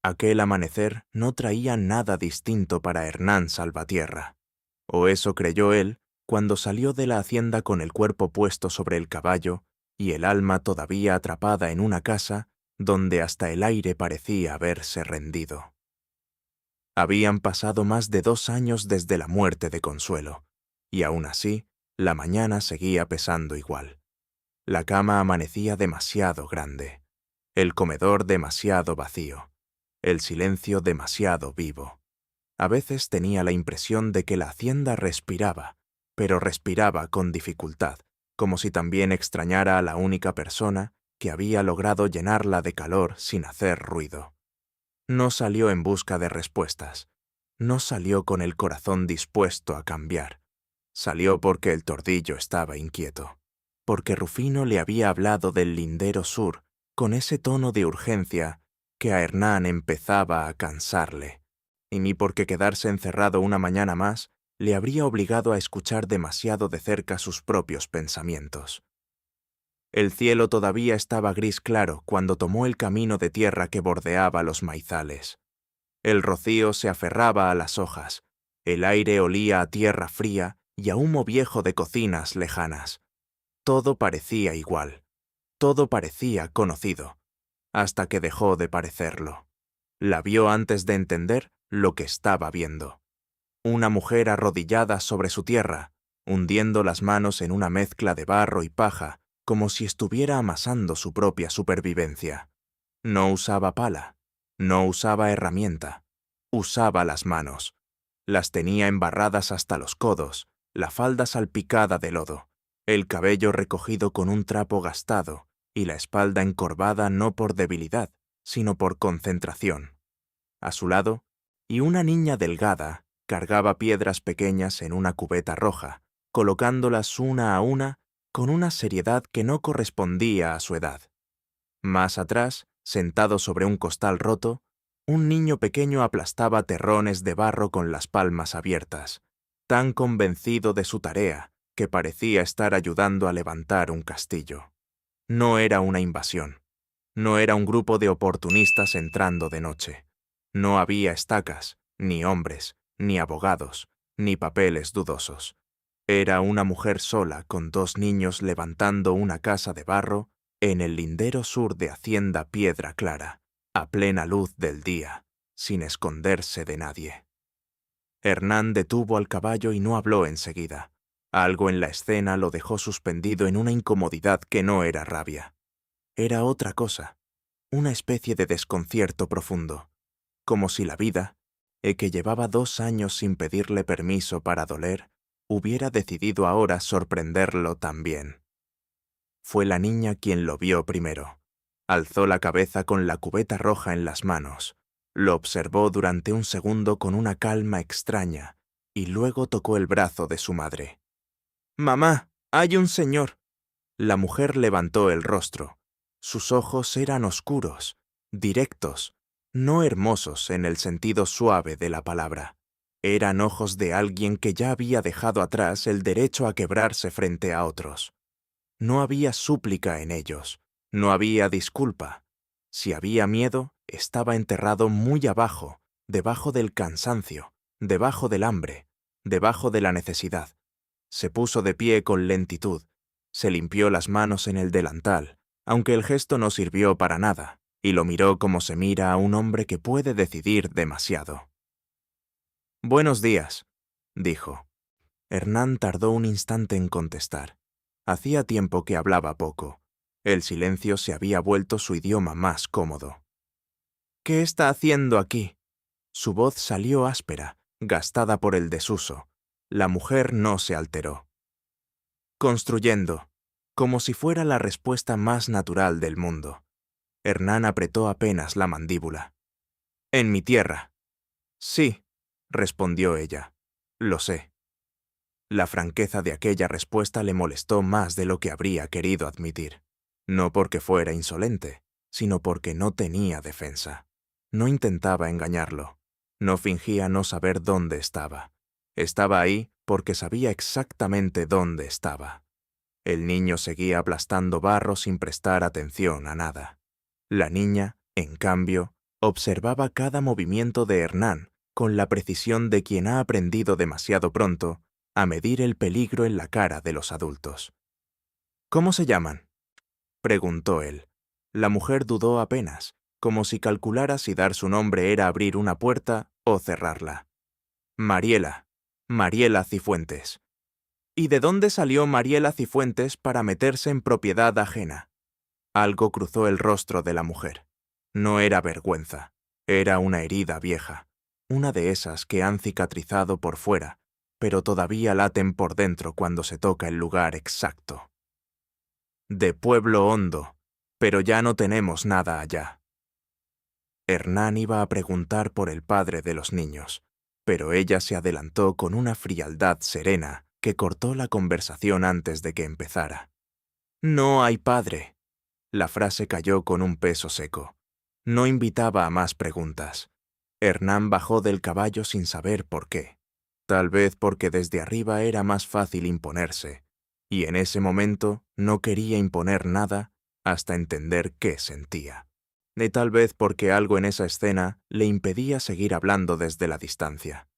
Aquel amanecer no traía nada distinto para Hernán Salvatierra, o eso creyó él cuando salió de la hacienda con el cuerpo puesto sobre el caballo y el alma todavía atrapada en una casa donde hasta el aire parecía haberse rendido. Habían pasado más de 2 años desde la muerte de Consuelo, y aún así, la mañana seguía pesando igual. La cama amanecía demasiado grande, el comedor demasiado vacío, el silencio demasiado vivo. A veces tenía la impresión de que la hacienda respiraba, pero respiraba con dificultad, como si también extrañara a la única persona que había logrado llenarla de calor sin hacer ruido. No salió en busca de respuestas. No salió con el corazón dispuesto a cambiar. Salió porque el tordillo estaba inquieto, porque Rufino le había hablado del lindero sur con ese tono de urgencia que a Hernán empezaba a cansarle, y ni porque quedarse encerrado una mañana más le habría obligado a escuchar demasiado de cerca sus propios pensamientos. El cielo todavía estaba gris claro cuando tomó el camino de tierra que bordeaba los maizales. El rocío se aferraba a las hojas, el aire olía a tierra fría y a humo viejo de cocinas lejanas. Todo parecía igual, todo parecía conocido, hasta que dejó de parecerlo. La vio antes de entender lo que estaba viendo. Una mujer arrodillada sobre su tierra, hundiendo las manos en una mezcla de barro y paja, como si estuviera amasando su propia supervivencia. No usaba pala, no usaba herramienta, usaba las manos. Las tenía embarradas hasta los codos, la falda salpicada de lodo, el cabello recogido con un trapo gastado y la espalda encorvada no por debilidad, sino por concentración. A su lado, y una niña delgada cargaba piedras pequeñas en una cubeta roja, colocándolas una a una con una seriedad que no correspondía a su edad. Más atrás, sentado sobre un costal roto, un niño pequeño aplastaba terrones de barro con las palmas abiertas, tan convencido de su tarea que parecía estar ayudando a levantar un castillo. No era una invasión. No era un grupo de oportunistas entrando de noche. No había estacas, ni hombres, ni abogados, ni papeles dudosos. Era una mujer sola con 2 niños levantando una casa de barro en el lindero sur de Hacienda Piedra Clara, a plena luz del día, sin esconderse de nadie. Hernán detuvo al caballo y no habló enseguida. Algo en la escena lo dejó suspendido en una incomodidad que no era rabia. Era otra cosa, una especie de desconcierto profundo, como si la vida, que llevaba 2 años sin pedirle permiso para doler, hubiera decidido ahora sorprenderlo también. Fue la niña quien lo vio primero. Alzó la cabeza con la cubeta roja en las manos, lo observó durante un segundo con una calma extraña y luego tocó el brazo de su madre. «Mamá, hay un señor». La mujer levantó el rostro. Sus ojos eran oscuros, directos, no hermosos en el sentido suave de la palabra. Eran ojos de alguien que ya había dejado atrás el derecho a quebrarse frente a otros. No había súplica en ellos, no había disculpa. Si había miedo, estaba enterrado muy abajo, debajo del cansancio, debajo del hambre, debajo de la necesidad. Se puso de pie con lentitud, se limpió las manos en el delantal, aunque el gesto no sirvió para nada, y lo miró como se mira a un hombre que puede decidir demasiado. «Buenos días», dijo. Hernán tardó un instante en contestar. Hacía tiempo que hablaba poco. El silencio se había vuelto su idioma más cómodo. «¿Qué está haciendo aquí?» Su voz salió áspera, gastada por el desuso. La mujer no se alteró. «Construyendo», como si fuera la respuesta más natural del mundo. Hernán apretó apenas la mandíbula. «En mi tierra». «Sí», respondió ella. «Lo sé». La franqueza de aquella respuesta le molestó más de lo que habría querido admitir. No porque fuera insolente, sino porque no tenía defensa. No intentaba engañarlo. No fingía no saber dónde estaba. Estaba ahí porque sabía exactamente dónde estaba. El niño seguía aplastando barro sin prestar atención a nada. La niña, en cambio, Observaba cada movimiento de Hernán con la precisión de quien ha aprendido demasiado pronto a medir el peligro en la cara de los adultos. «¿Cómo se llaman?», preguntó él. La mujer dudó apenas, como si calculara si dar su nombre era abrir una puerta o cerrarla. «Mariela, Mariela Cifuentes». ¿Y de dónde salió Mariela Cifuentes para meterse en propiedad ajena? Algo cruzó el rostro de la mujer. No era vergüenza, era una herida vieja, una de esas que han cicatrizado por fuera, pero todavía laten por dentro cuando se toca el lugar exacto. «De Pueblo Hondo, pero ya no tenemos nada allá». Hernán iba a preguntar por el padre de los niños, pero ella se adelantó con una frialdad serena que cortó la conversación antes de que empezara. «No hay padre». La frase cayó con un peso seco. No invitaba a más preguntas. Hernán bajó del caballo sin saber por qué. Tal vez porque desde arriba era más fácil imponerse, y en ese momento no quería imponer nada hasta entender qué sentía. Y tal vez porque algo en esa escena le impedía seguir hablando desde la distancia.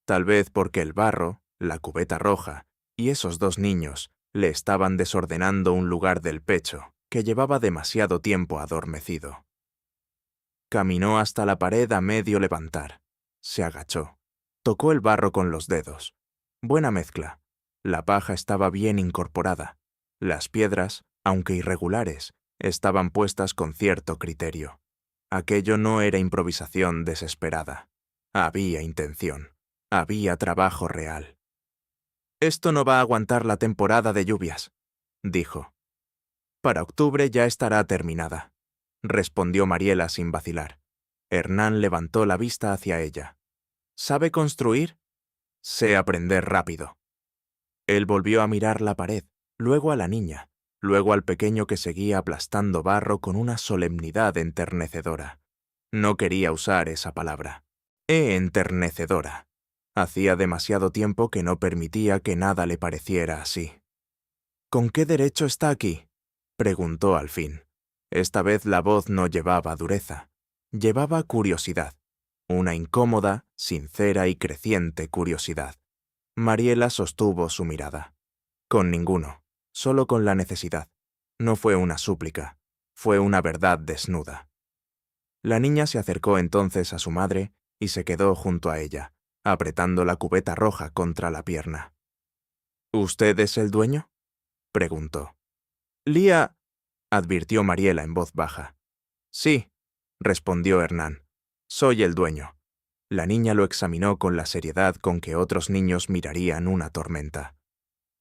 Tal vez porque el barro, la cubeta roja y esos dos niños le estaban desordenando un lugar del pecho que llevaba demasiado tiempo adormecido. Caminó hasta la pared a medio levantar. Se agachó. Tocó el barro con los dedos. Buena mezcla. La paja estaba bien incorporada. Las piedras, aunque irregulares, estaban puestas con cierto criterio. Aquello no era improvisación desesperada. Había intención. Había trabajo real. «Esto no va a aguantar la temporada de lluvias», dijo. «Para octubre ya estará terminada», respondió Mariela sin vacilar. Hernán levantó la vista hacia ella. «¿Sabe construir?» «Sé aprender rápido». Él volvió a mirar la pared, luego a la niña, luego al pequeño que seguía aplastando barro con una solemnidad enternecedora. No quería usar esa palabra. Enternecedora. Hacía demasiado tiempo que no permitía que nada le pareciera así. «¿Con qué derecho está aquí?», preguntó al fin. Esta vez la voz no llevaba dureza, llevaba curiosidad, una incómoda, sincera y creciente curiosidad. Mariela sostuvo su mirada. Con ninguno, solo con la necesidad. No fue una súplica, fue una verdad desnuda. La niña se acercó entonces a su madre y se quedó junto a ella, apretando la cubeta roja contra la pierna. «¿Usted es el dueño?», preguntó. «Lía», advirtió Mariela en voz baja. «Sí», respondió Hernán. «Soy el dueño». La niña lo examinó con la seriedad con que otros niños mirarían una tormenta.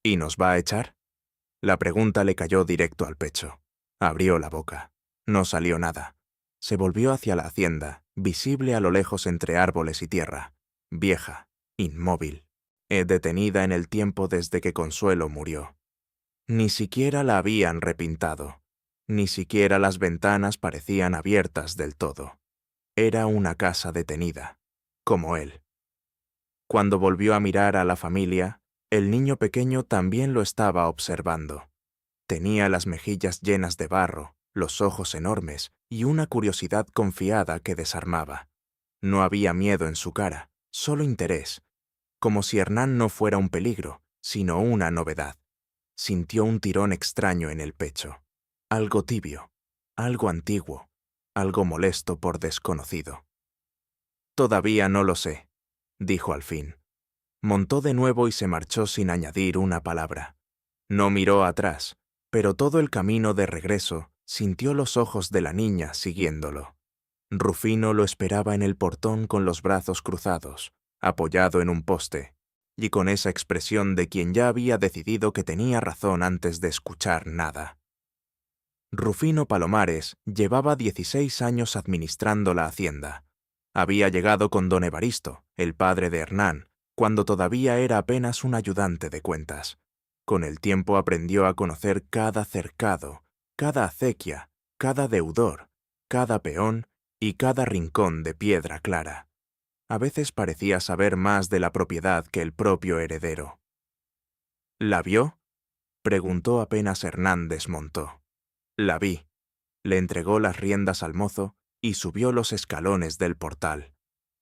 «¿Y nos va a echar?». La pregunta le cayó directo al pecho. Abrió la boca. No salió nada. Se volvió hacia la hacienda, visible a lo lejos entre árboles y tierra, vieja, inmóvil, detenida en el tiempo desde que Consuelo murió. Ni siquiera la habían repintado. Ni siquiera las ventanas parecían abiertas del todo. Era una casa detenida, como él. Cuando volvió a mirar a la familia, el niño pequeño también lo estaba observando. Tenía las mejillas llenas de barro, los ojos enormes y una curiosidad confiada que desarmaba. No había miedo en su cara, solo interés, como si Hernán no fuera un peligro, sino una novedad. Sintió un tirón extraño en el pecho, algo tibio, algo antiguo, algo molesto por desconocido. «Todavía no lo sé», dijo al fin. Montó de nuevo y se marchó sin añadir una palabra. No miró atrás, pero todo el camino de regreso sintió los ojos de la niña siguiéndolo. Rufino lo esperaba en el portón con los brazos cruzados, apoyado en un poste, y con esa expresión de quien ya había decidido que tenía razón antes de escuchar nada. Rufino Palomares llevaba 16 años administrando la hacienda. Había llegado con don Evaristo, el padre de Hernán, cuando todavía era apenas un ayudante de cuentas. Con el tiempo aprendió a conocer cada cercado, cada acequia, cada deudor, cada peón y cada rincón de piedra clara. A veces parecía saber más de la propiedad que el propio heredero. «¿La vio?», preguntó apenas Hernán desmontó. «La vi». Le entregó las riendas al mozo y subió los escalones del portal.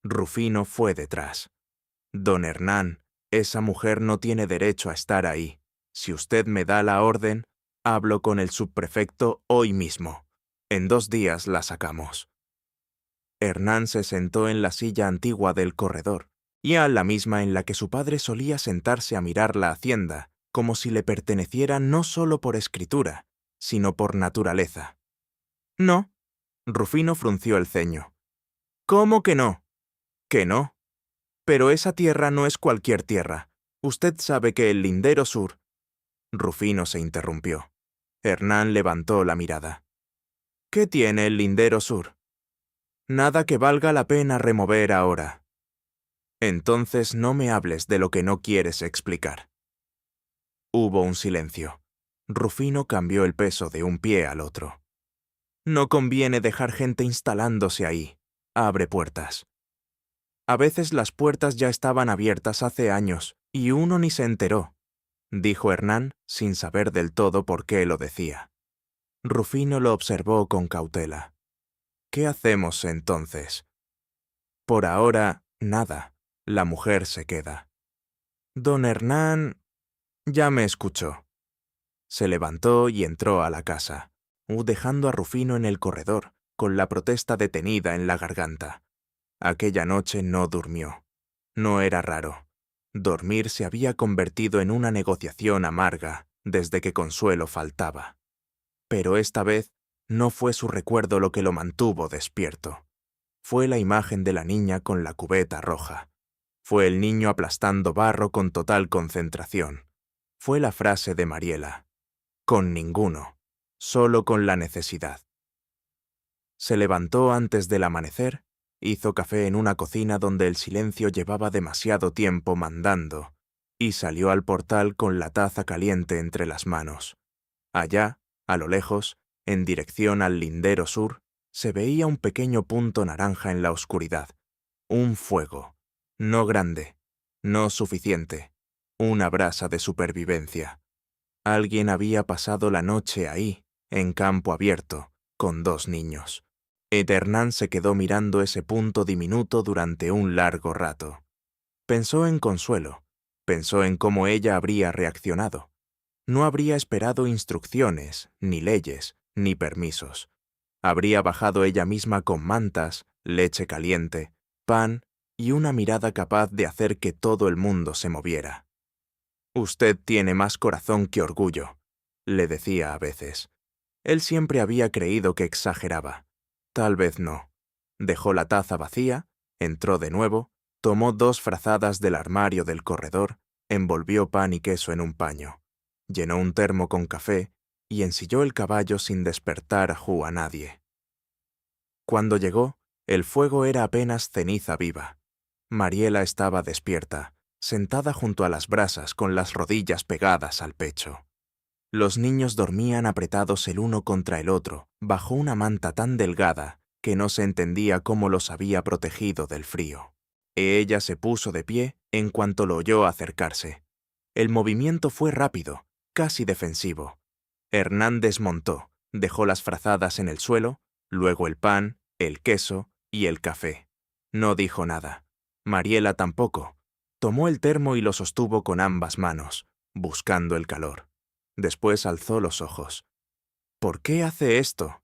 Rufino fue detrás. «Don Hernán, esa mujer no tiene derecho a estar ahí. Si usted me da la orden, hablo con el subprefecto hoy mismo. En 2 días la sacamos». Hernán se sentó en la silla antigua del corredor, y a la misma en la que su padre solía sentarse a mirar la hacienda, como si le perteneciera no solo por escritura, sino por naturaleza. «No». Rufino frunció el ceño. «¿Cómo que no?» «¿Que no? Pero esa tierra no es cualquier tierra. Usted sabe que el lindero sur...» Rufino se interrumpió. Hernán levantó la mirada. «¿Qué tiene el lindero sur?» «Nada que valga la pena remover ahora». «Entonces no me hables de lo que no quieres explicar». Hubo un silencio. Rufino cambió el peso de un pie al otro. «No conviene dejar gente instalándose ahí. Abre puertas». «A veces las puertas ya estaban abiertas hace años, y uno ni se enteró», dijo Hernán, sin saber del todo por qué lo decía. Rufino lo observó con cautela. «¿Qué hacemos entonces?» «Por ahora, nada. La mujer se queda». «Don Hernán...» «Ya me escuchó». Se levantó y entró a la casa, dejando a Rufino en el corredor, con la protesta detenida en la garganta. Aquella noche no durmió. No era raro. Dormir se había convertido en una negociación amarga desde que Consuelo faltaba. Pero esta vez no fue su recuerdo lo que lo mantuvo despierto. Fue la imagen de la niña con la cubeta roja. Fue el niño aplastando barro con total concentración. Fue la frase de Mariela. «Con ninguno, solo con la necesidad». Se levantó antes del amanecer, hizo café en una cocina donde el silencio llevaba demasiado tiempo mandando, y salió al portal con la taza caliente entre las manos. Allá, a lo lejos, en dirección al lindero sur, se veía un pequeño punto naranja en la oscuridad. Un fuego. No grande, no suficiente. Una brasa de supervivencia. Alguien había pasado la noche ahí, en campo abierto, con 2 niños. Hernán se quedó mirando ese punto diminuto durante un largo rato. Pensó en Consuelo, pensó en cómo ella habría reaccionado. No habría esperado instrucciones, ni leyes, ni permisos. Habría bajado ella misma con mantas, leche caliente, pan y una mirada capaz de hacer que todo el mundo se moviera. «Usted tiene más corazón que orgullo», le decía a veces. Él siempre había creído que exageraba. Tal vez no. Dejó la taza vacía, entró de nuevo, tomó 2 frazadas del armario del corredor, envolvió pan y queso en un paño, llenó un termo con café y ensilló el caballo sin despertar a nadie. Cuando llegó, el fuego era apenas ceniza viva. Mariela estaba despierta, sentada junto a las brasas con las rodillas pegadas al pecho. Los niños dormían apretados el uno contra el otro, bajo una manta tan delgada que no se entendía cómo los había protegido del frío. Ella se puso de pie en cuanto lo oyó acercarse. El movimiento fue rápido, casi defensivo. Hernán desmontó, dejó las frazadas en el suelo, luego el pan, el queso y el café. No dijo nada. Mariela tampoco. Tomó el termo y lo sostuvo con ambas manos, buscando el calor. Después alzó los ojos. «¿Por qué hace esto?»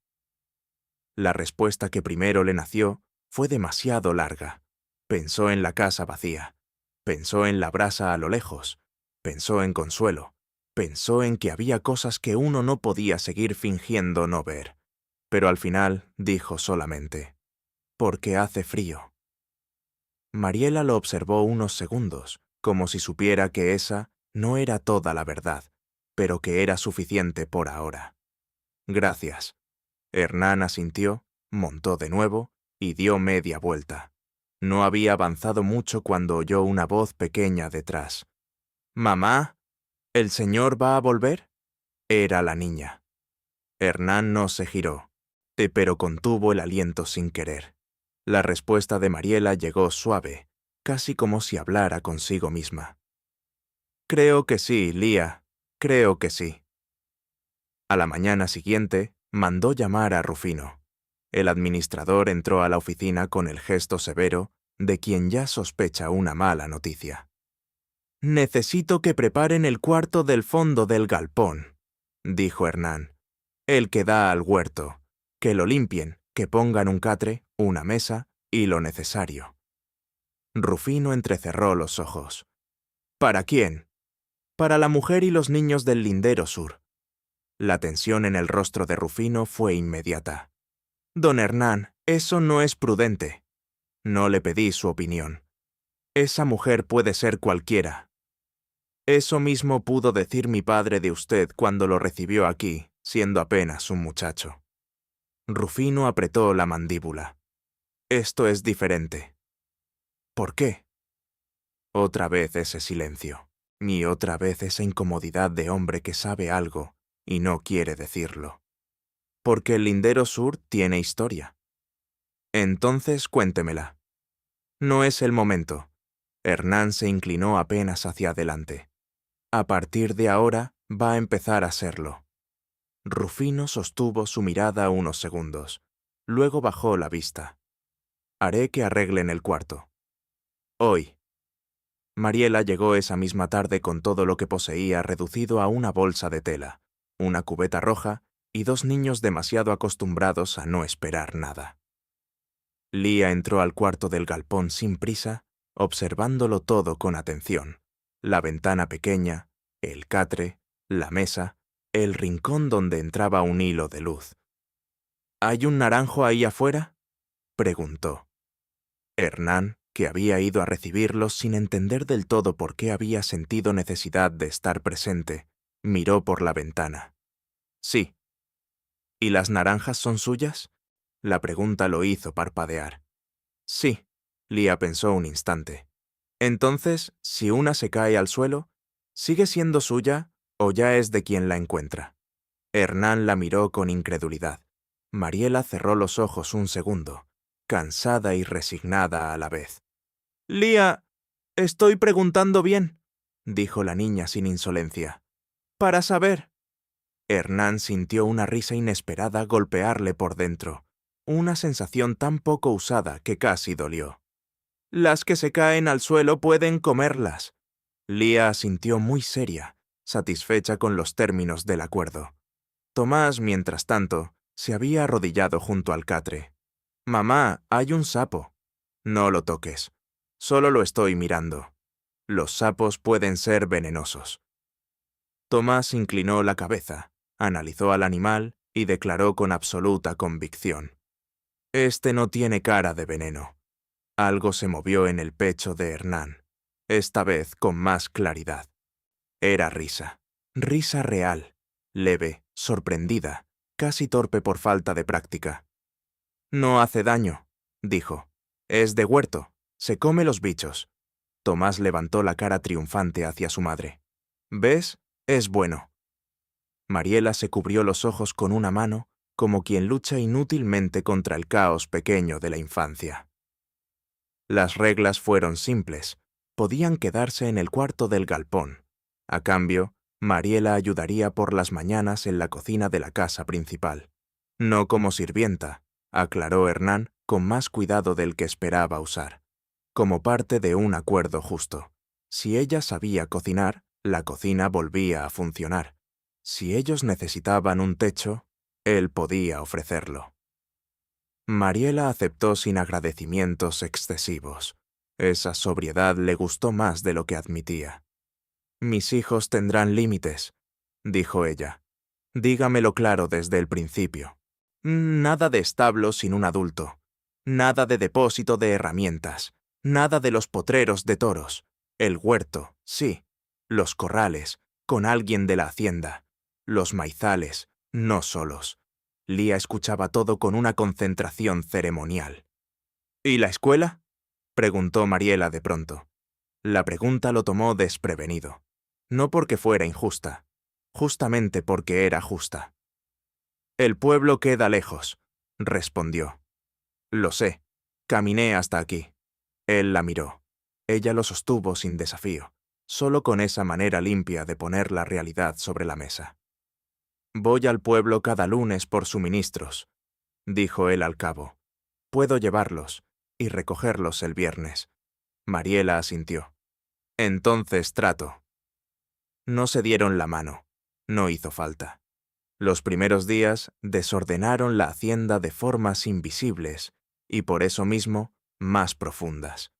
La respuesta que primero le nació fue demasiado larga. Pensó en la casa vacía. Pensó en la brasa a lo lejos. Pensó en Consuelo. Pensó en que había cosas que uno no podía seguir fingiendo no ver. Pero al final dijo solamente: «Porque hace frío». Mariela lo observó unos segundos, como si supiera que esa no era toda la verdad, pero que era suficiente por ahora. «Gracias». Hernán asintió, montó de nuevo y dio media vuelta. No había avanzado mucho cuando oyó una voz pequeña detrás. «¿Mamá? ¿El señor va a volver?» Era la niña. Hernán no se giró, pero contuvo el aliento sin querer. La respuesta de Mariela llegó suave, casi como si hablara consigo misma. «Creo que sí, Lía, creo que sí». A la mañana siguiente, mandó llamar a Rufino. El administrador entró a la oficina con el gesto severo de quien ya sospecha una mala noticia. «Necesito que preparen el cuarto del fondo del galpón», dijo Hernán, «el que da al huerto. Que lo limpien, que pongan un catre, una mesa y lo necesario». Rufino entrecerró los ojos. «¿Para quién?» «Para la mujer y los niños del lindero sur». La tensión en el rostro de Rufino fue inmediata. «Don Hernán, eso no es prudente». «No le pedí su opinión. Esa mujer puede ser cualquiera». «Eso mismo pudo decir mi padre de usted cuando lo recibió aquí, siendo apenas un muchacho». Rufino apretó la mandíbula. «Esto es diferente». «¿Por qué?» Otra vez ese silencio, y otra vez esa incomodidad de hombre que sabe algo y no quiere decirlo. «Porque el lindero sur tiene historia». «Entonces cuéntemela». «No es el momento». Hernán se inclinó apenas hacia adelante. «A partir de ahora va a empezar a serlo». Rufino sostuvo su mirada unos segundos. Luego bajó la vista. «Haré que arreglen el cuarto». «Hoy». Mariela llegó esa misma tarde con todo lo que poseía reducido a una bolsa de tela, una cubeta roja y 2 niños demasiado acostumbrados a no esperar nada. Lía entró al cuarto del galpón sin prisa, observándolo todo con atención. La ventana pequeña, el catre, la mesa, el rincón donde entraba un hilo de luz. «¿Hay un naranjo ahí afuera?», preguntó. Hernán, que había ido a recibirlos sin entender del todo por qué había sentido necesidad de estar presente, miró por la ventana. «Sí». «¿Y las naranjas son suyas?». La pregunta lo hizo parpadear. «Sí», Lía pensó un instante. «Entonces, si una se cae al suelo, ¿sigue siendo suya o ya es de quien la encuentra?». Hernán la miró con incredulidad. Mariela cerró los ojos un segundo, cansada y resignada a la vez. «Lía, estoy preguntando bien», dijo la niña sin insolencia. «Para saber». Hernán sintió una risa inesperada golpearle por dentro, una sensación tan poco usada que casi dolió. «Las que se caen al suelo pueden comerlas». Lía asintió muy seria, satisfecha con los términos del acuerdo. Tomás, mientras tanto, se había arrodillado junto al catre. «Mamá, hay un sapo». «No lo toques. Solo lo estoy mirando. Los sapos pueden ser venenosos». Tomás inclinó la cabeza, analizó al animal y declaró con absoluta convicción: «Este no tiene cara de veneno». Algo se movió en el pecho de Hernán, esta vez con más claridad. Era risa, risa real, leve, sorprendida, casi torpe por falta de práctica. «No hace daño», dijo. «Es de huerto, se come los bichos». Tomás levantó la cara triunfante hacia su madre. «¿Ves? Es bueno». Mariela se cubrió los ojos con una mano, como quien lucha inútilmente contra el caos pequeño de la infancia. Las reglas fueron simples. Podían quedarse en el cuarto del galpón. A cambio, Mariela ayudaría por las mañanas en la cocina de la casa principal. No como sirvienta, aclaró Hernán con más cuidado del que esperaba usar. Como parte de un acuerdo justo. Si ella sabía cocinar, la cocina volvía a funcionar. Si ellos necesitaban un techo, él podía ofrecerlo. Mariela aceptó sin agradecimientos excesivos. Esa sobriedad le gustó más de lo que admitía. «Mis hijos tendrán límites», dijo ella. «Dígamelo claro desde el principio. Nada de establo sin un adulto. Nada de depósito de herramientas. Nada de los potreros de toros. El huerto, sí. Los corrales, con alguien de la hacienda. Los maizales, no solos». Lía escuchaba todo con una concentración ceremonial. «¿Y la escuela?», preguntó Mariela de pronto. La pregunta lo tomó desprevenido. No porque fuera injusta, justamente porque era justa. «El pueblo queda lejos», respondió. «Lo sé. Caminé hasta aquí». Él la miró. Ella lo sostuvo sin desafío, solo con esa manera limpia de poner la realidad sobre la mesa. «Voy al pueblo cada lunes por suministros». dijo él al cabo. Puedo llevarlos y recogerlos el viernes. Mariela asintió. Entonces trato. No se dieron la mano. No hizo falta. Los primeros días desordenaron la hacienda de formas invisibles y por eso mismo más profundas.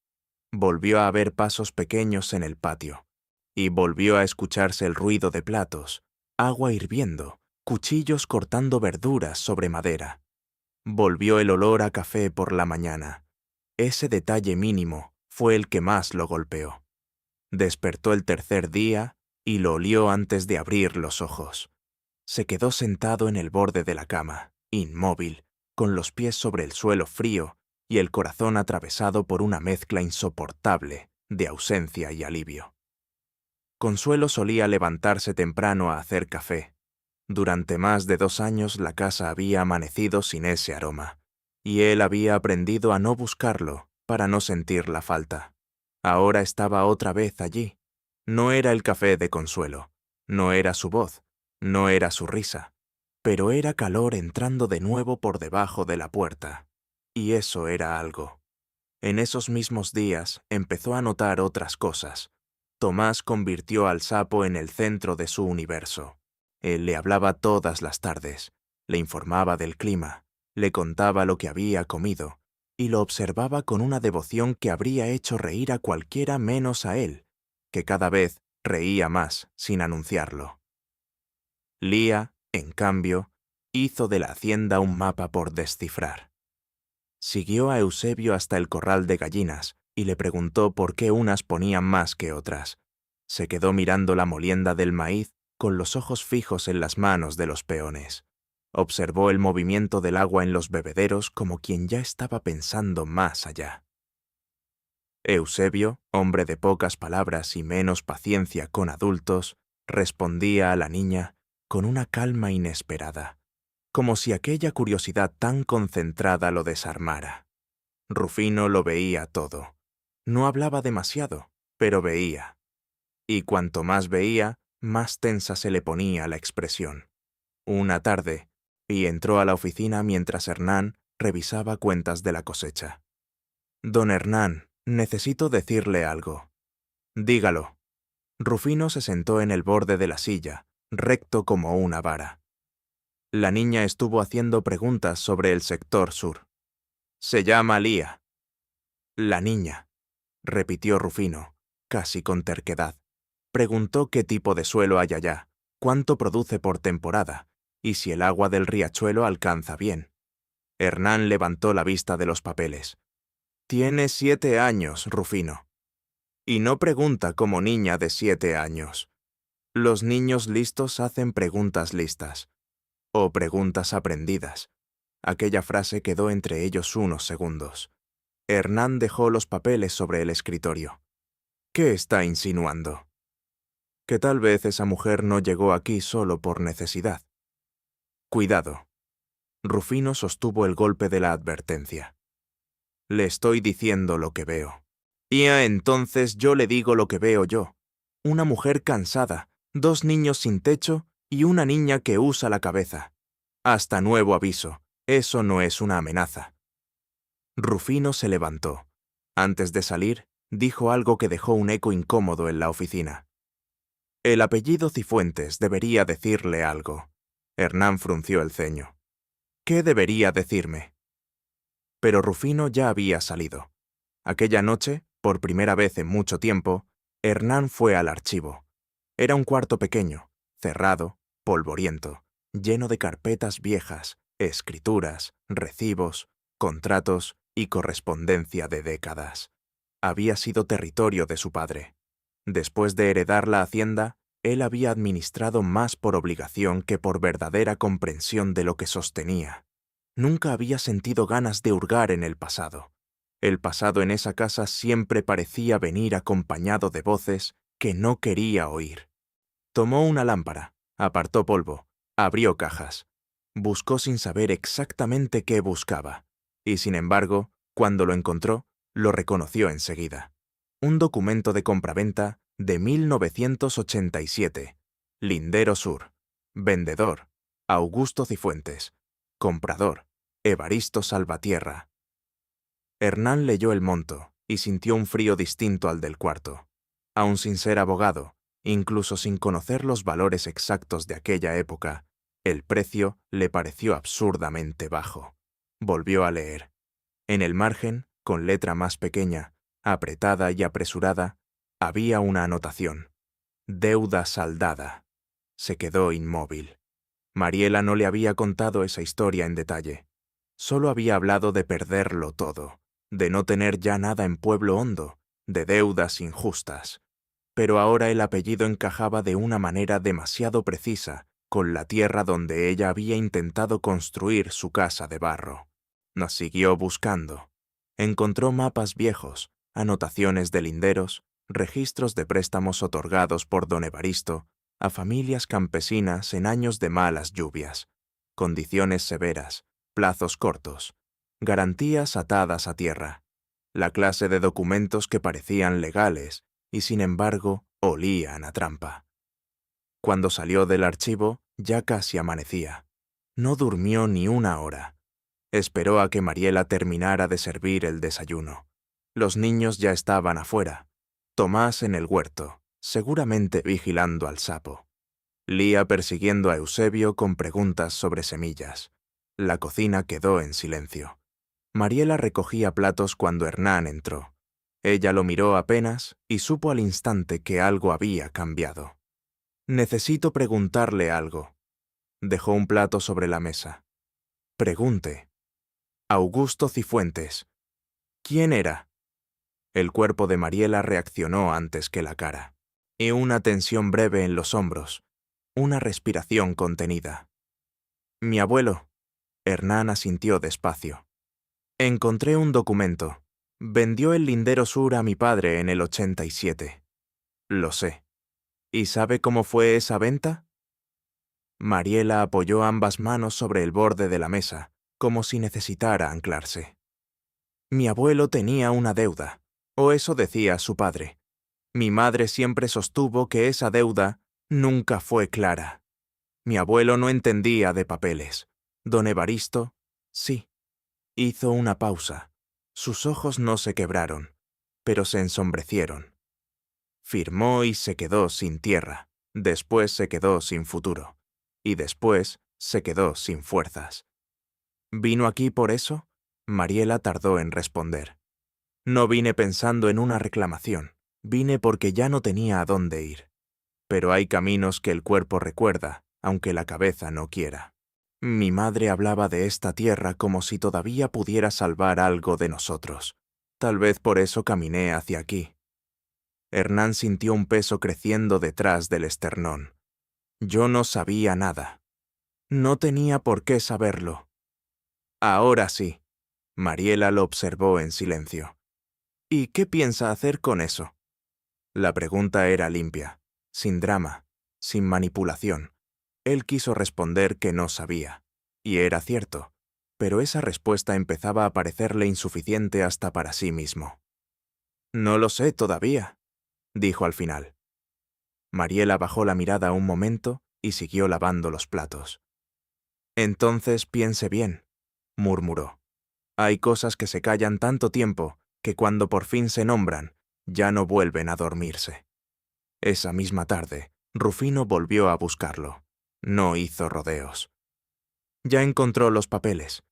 Volvió a haber pasos pequeños en el patio y volvió a escucharse el ruido de platos, agua hirviendo, cuchillos cortando verduras sobre madera. Volvió el olor a café por la mañana. Ese detalle mínimo fue el que más lo golpeó. Despertó el tercer día y lo olió antes de abrir los ojos. Se quedó sentado en el borde de la cama, inmóvil, con los pies sobre el suelo frío y el corazón atravesado por una mezcla insoportable de ausencia y alivio. Consuelo solía levantarse temprano a hacer café. Durante más de 2 años la casa había amanecido sin ese aroma, y él había aprendido a no buscarlo para no sentir la falta. Ahora estaba otra vez allí. No era el café de Consuelo, no era su voz, no era su risa, pero era calor entrando de nuevo por debajo de la puerta, y eso era algo. En esos mismos días empezó a notar otras cosas. Tomás convirtió al sapo en el centro de su universo. Él le hablaba todas las tardes, le informaba del clima, le contaba lo que había comido, y lo observaba con una devoción que habría hecho reír a cualquiera menos a él, que cada vez reía más sin anunciarlo. Lía, en cambio, hizo de la hacienda un mapa por descifrar. Siguió a Eusebio hasta el corral de gallinas y le preguntó por qué unas ponían más que otras. Se quedó mirando la molienda del maíz con los ojos fijos en las manos de los peones. Observó el movimiento del agua en los bebederos como quien ya estaba pensando más allá. Eusebio, hombre de pocas palabras y menos paciencia con adultos, respondía a la niña con una calma inesperada, como si aquella curiosidad tan concentrada lo desarmara. Rufino lo veía todo. No hablaba demasiado, pero veía. Y cuanto más veía, más tensa se le ponía la expresión. Una tarde, y entró a la oficina mientras Hernán revisaba cuentas de la cosecha. «Don Hernán, necesito decirle algo». «Dígalo». Rufino se sentó en el borde de la silla, recto como una vara. La niña estuvo haciendo preguntas sobre el sector sur. «Se llama Lía». «La niña», repitió Rufino, casi con terquedad. Preguntó qué tipo de suelo hay allá, cuánto produce por temporada, y si el agua del riachuelo alcanza bien. Hernán levantó la vista de los papeles. «Tiene 7 años, Rufino». Y no pregunta como niña de 7 años. Los niños listos hacen preguntas listas. O preguntas aprendidas. Aquella frase quedó entre ellos unos segundos. Hernán dejó los papeles sobre el escritorio. ¿Qué está insinuando? Que tal vez esa mujer no llegó aquí solo por necesidad. Cuidado. Rufino sostuvo el golpe de la advertencia. Le estoy diciendo lo que veo. Y entonces yo le digo lo que veo yo. Una mujer cansada, 2 niños sin techo y una niña que usa la cabeza. Hasta nuevo aviso, eso no es una amenaza. Rufino se levantó. Antes de salir, dijo algo que dejó un eco incómodo en la oficina. El apellido Cifuentes debería decirle algo. Hernán frunció el ceño. ¿Qué debería decirme? Pero Rufino ya había salido. Aquella noche, por primera vez en mucho tiempo, Hernán fue al archivo. Era un cuarto pequeño, cerrado, polvoriento, lleno de carpetas viejas, escrituras, recibos, contratos y correspondencia de décadas. Había sido territorio de su padre. Después de heredar la hacienda, él había administrado más por obligación que por verdadera comprensión de lo que sostenía. Nunca había sentido ganas de hurgar en el pasado. El pasado en esa casa siempre parecía venir acompañado de voces que no quería oír. Tomó una lámpara, apartó polvo, abrió cajas. Buscó sin saber exactamente qué buscaba, y sin embargo, cuando lo encontró, lo reconoció enseguida. Un documento de compraventa de 1987. Lindero Sur. Vendedor: Augusto Cifuentes. Comprador: Evaristo Salvatierra. Hernán leyó el monto y sintió un frío distinto al del cuarto. Aun sin ser abogado, incluso sin conocer los valores exactos de aquella época, el precio le pareció absurdamente bajo. Volvió a leer. En el margen, con letra más pequeña, apretada y apresurada, había una anotación. Deuda saldada. Se quedó inmóvil. Mariela no le había contado esa historia en detalle. Solo había hablado de perderlo todo, de no tener ya nada en Pueblo Hondo, de deudas injustas. Pero ahora el apellido encajaba de una manera demasiado precisa con la tierra donde ella había intentado construir su casa de barro. Nos siguió buscando. Encontró mapas viejos, anotaciones de linderos, registros de préstamos otorgados por don Evaristo a familias campesinas en años de malas lluvias, condiciones severas, plazos cortos, garantías atadas a tierra, la clase de documentos que parecían legales y sin embargo olían a trampa. Cuando salió del archivo, ya casi amanecía. No durmió ni una hora. Esperó a que Mariela terminara de servir el desayuno. Los niños ya estaban afuera. Tomás en el huerto, seguramente vigilando al sapo. Lía persiguiendo a Eusebio con preguntas sobre semillas. La cocina quedó en silencio. Mariela recogía platos cuando Hernán entró. Ella lo miró apenas y supo al instante que algo había cambiado. «Necesito preguntarle algo». Dejó un plato sobre la mesa. «Pregunte». Augusto Cifuentes. ¿Quién era? El cuerpo de Mariela reaccionó antes que la cara. Y una tensión breve en los hombros. Una respiración contenida. «Mi abuelo». Hernán asintió despacio. «Encontré un documento. Vendió el lindero sur a mi padre en el 87. Lo sé. ¿Y sabe cómo fue esa venta?» Mariela apoyó ambas manos sobre el borde de la mesa, como si necesitara anclarse. «Mi abuelo tenía una deuda, o eso decía su padre. Mi madre siempre sostuvo que esa deuda nunca fue clara. Mi abuelo no entendía de papeles. Don Evaristo, sí». Hizo una pausa. Sus ojos no se quebraron, pero se ensombrecieron. Firmó y se quedó sin tierra. Después se quedó sin futuro. Y después se quedó sin fuerzas. ¿Vino aquí por eso? Mariela tardó en responder. No vine pensando en una reclamación. Vine porque ya no tenía a dónde ir. Pero hay caminos que el cuerpo recuerda, aunque la cabeza no quiera. Mi madre hablaba de esta tierra como si todavía pudiera salvar algo de nosotros. Tal vez por eso caminé hacia aquí. Hernán sintió un peso creciendo detrás del esternón. Yo no sabía nada. No tenía por qué saberlo. Ahora sí. Mariela lo observó en silencio. ¿Y qué piensa hacer con eso? La pregunta era limpia, sin drama, sin manipulación. Él quiso responder que no sabía. Y era cierto, pero esa respuesta empezaba a parecerle insuficiente hasta para sí mismo. «No lo sé todavía», dijo al final. Mariela bajó la mirada un momento y siguió lavando los platos. «Entonces piense bien», murmuró. «Hay cosas que se callan tanto tiempo que cuando por fin se nombran, ya no vuelven a dormirse». Esa misma tarde, Rufino volvió a buscarlo. No hizo rodeos. «Ya encontró los papeles».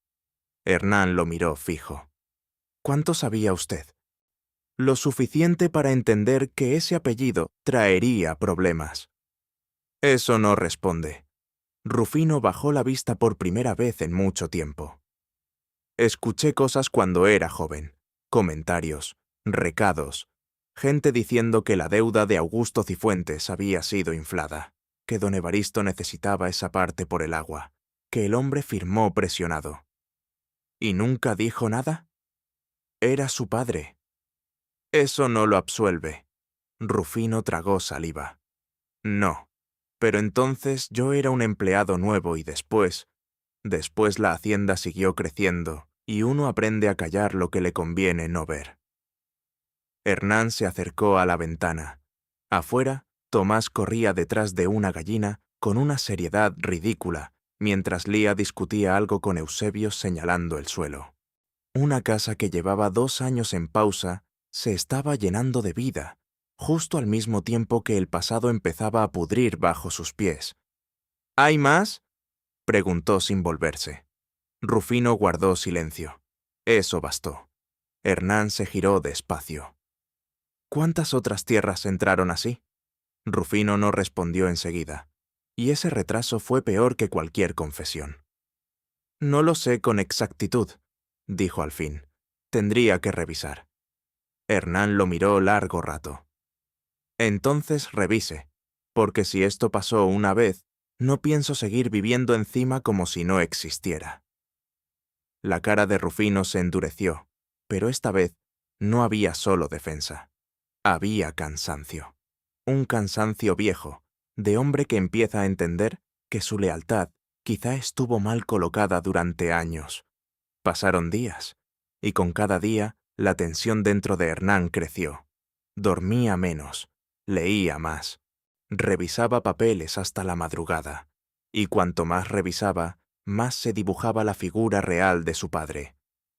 Hernán lo miró fijo. «¿Cuánto sabía usted?» «Lo suficiente para entender que ese apellido traería problemas». «Eso no responde». Rufino bajó la vista por primera vez en mucho tiempo. «Escuché cosas cuando era joven. Comentarios, recados, gente diciendo que la deuda de Augusto Cifuentes había sido inflada, que don Evaristo necesitaba esa parte por el agua, que el hombre firmó presionado. ¿Y nunca dijo nada? Era su padre». «Eso no lo absuelve». Rufino tragó saliva. «No, pero entonces yo era un empleado nuevo y después la hacienda siguió creciendo y uno aprende a callar lo que le conviene no ver». Hernán se acercó a la ventana. Afuera, Tomás corría detrás de una gallina con una seriedad ridícula, mientras Lía discutía algo con Eusebio señalando el suelo. Una casa que llevaba 2 años en pausa se estaba llenando de vida, justo al mismo tiempo que el pasado empezaba a pudrir bajo sus pies. ¿Hay más?, preguntó sin volverse. Rufino guardó silencio. Eso bastó. Hernán se giró despacio. ¿Cuántas otras tierras entraron así? Rufino no respondió enseguida, y ese retraso fue peor que cualquier confesión. No lo sé con exactitud, dijo al fin. Tendría que revisar. Hernán lo miró largo rato. Entonces revise, porque si esto pasó una vez, no pienso seguir viviendo encima como si no existiera. La cara de Rufino se endureció, pero esta vez no había solo defensa. Había cansancio. Un cansancio viejo, de hombre que empieza a entender que su lealtad quizá estuvo mal colocada durante años. Pasaron días, y con cada día la tensión dentro de Hernán creció. Dormía menos, leía más, revisaba papeles hasta la madrugada, y cuanto más revisaba, más se dibujaba la figura real de su padre.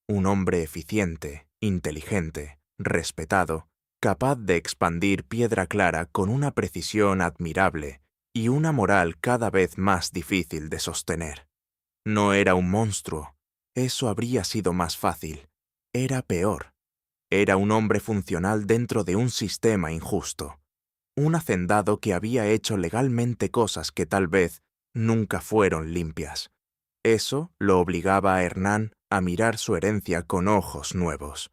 Un hombre eficiente, inteligente, respetado, capaz de expandir piedra clara con una precisión admirable y una moral cada vez más difícil de sostener. No era un monstruo, eso habría sido más fácil. Era peor. Era un hombre funcional dentro de un sistema injusto. Un hacendado que había hecho legalmente cosas que tal vez nunca fueron limpias. Eso lo obligaba a Hernán a mirar su herencia con ojos nuevos.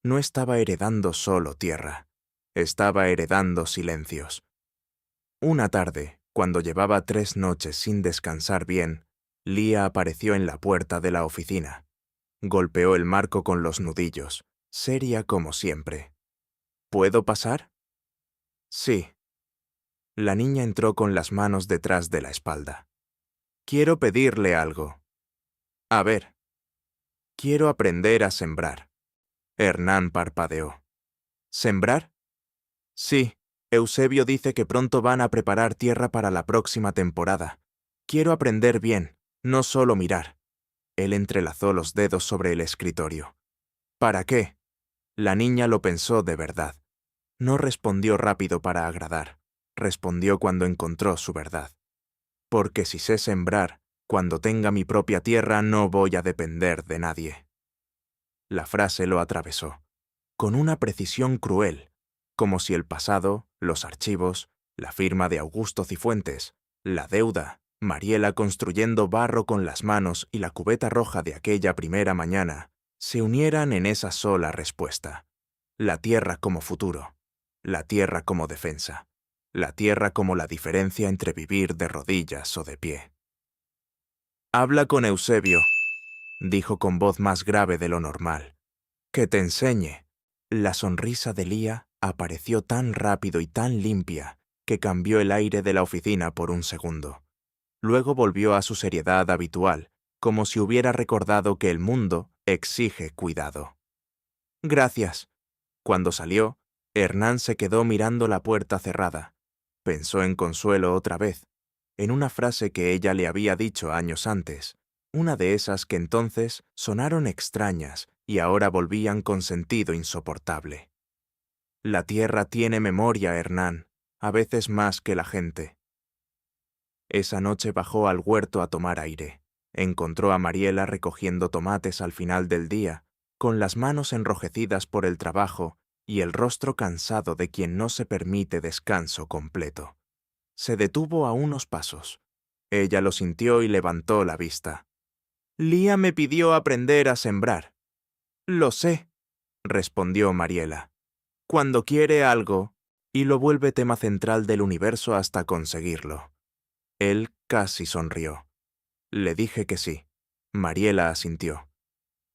No estaba heredando solo tierra, estaba heredando silencios. Una tarde, cuando llevaba 3 noches sin descansar bien, Lía apareció en la puerta de la oficina. Golpeó el marco con los nudillos, seria como siempre. ¿Puedo pasar? Sí. La niña entró con las manos detrás de la espalda. Quiero pedirle algo. A ver. Quiero aprender a sembrar. Hernán parpadeó. ¿Sembrar? Sí, Eusebio dice que pronto van a preparar tierra para la próxima temporada. Quiero aprender bien, no solo mirar. Él entrelazó los dedos sobre el escritorio. ¿Para qué? La niña lo pensó de verdad. No respondió rápido para agradar. Respondió cuando encontró su verdad. Porque si sé sembrar, cuando tenga mi propia tierra no voy a depender de nadie. La frase lo atravesó, con una precisión cruel, como si el pasado, los archivos, la firma de Augusto Cifuentes, la deuda, Mariela construyendo barro con las manos y la cubeta roja de aquella primera mañana, se unieran en esa sola respuesta. La tierra como futuro, la tierra como defensa, la tierra como la diferencia entre vivir de rodillas o de pie. «Habla con Eusebio», dijo con voz más grave de lo normal. «Que te enseñe». La sonrisa de Lía apareció tan rápido y tan limpia que cambió el aire de la oficina por un segundo. Luego volvió a su seriedad habitual, como si hubiera recordado que el mundo exige cuidado. «Gracias». Cuando salió, Hernán se quedó mirando la puerta cerrada. Pensó en Consuelo otra vez, en una frase que ella le había dicho años antes, una de esas que entonces sonaron extrañas y ahora volvían con sentido insoportable. La tierra tiene memoria, Hernán, a veces más que la gente. Esa noche bajó al huerto a tomar aire. Encontró a Mariela recogiendo tomates al final del día, con las manos enrojecidas por el trabajo y el rostro cansado de quien no se permite descanso completo. Se detuvo a unos pasos. Ella lo sintió y levantó la vista. «Lía me pidió aprender a sembrar». «Lo sé», respondió Mariela. «Cuando quiere algo, y lo vuelve tema central del universo hasta conseguirlo». Él casi sonrió. Le dije que sí. Mariela asintió.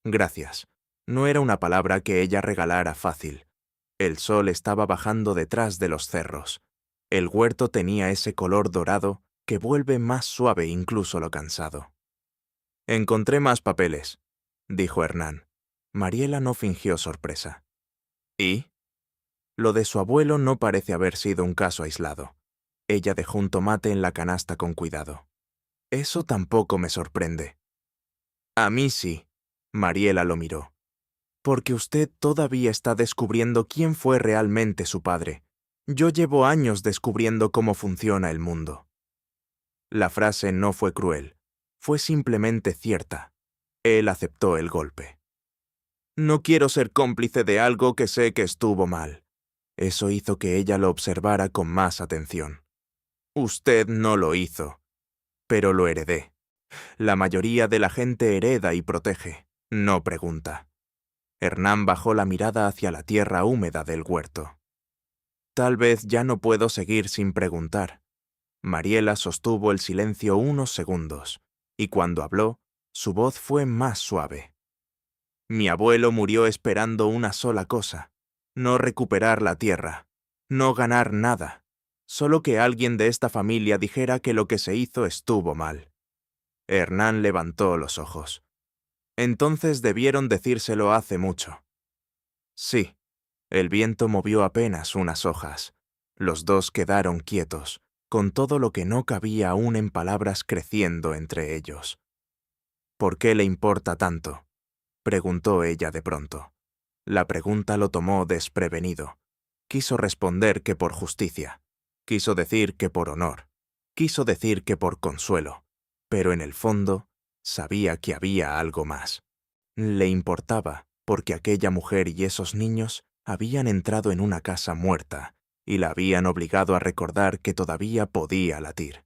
«Gracias». No era una palabra que ella regalara fácil. El sol estaba bajando detrás de los cerros. El huerto tenía ese color dorado que vuelve más suave incluso lo cansado. «Encontré más papeles», dijo Hernán. Mariela no fingió sorpresa. ¿Y? Lo de su abuelo no parece haber sido un caso aislado. Ella dejó un tomate en la canasta con cuidado. Eso tampoco me sorprende. A mí sí, Mariela lo miró. Porque usted todavía está descubriendo quién fue realmente su padre. Yo llevo años descubriendo cómo funciona el mundo. La frase no fue cruel, fue simplemente cierta. Él aceptó el golpe. No quiero ser cómplice de algo que sé que estuvo mal. Eso hizo que ella lo observara con más atención. Usted no lo hizo, pero lo heredé. La mayoría de la gente hereda y protege, no pregunta. Hernán bajó la mirada hacia la tierra húmeda del huerto. Tal vez ya no puedo seguir sin preguntar. Mariela sostuvo el silencio unos segundos, y cuando habló, su voz fue más suave. Mi abuelo murió esperando una sola cosa: no recuperar la tierra, no ganar nada, solo que alguien de esta familia dijera que lo que se hizo estuvo mal. Hernán levantó los ojos. Entonces debieron decírselo hace mucho. Sí, el viento movió apenas unas hojas. Los dos quedaron quietos, con todo lo que no cabía aún en palabras creciendo entre ellos. ¿Por qué le importa tanto?, preguntó ella de pronto. La pregunta lo tomó desprevenido. Quiso responder que por justicia. Quiso decir que por honor. Quiso decir que por consuelo. Pero en el fondo, sabía que había algo más. Le importaba porque aquella mujer y esos niños habían entrado en una casa muerta y la habían obligado a recordar que todavía podía latir.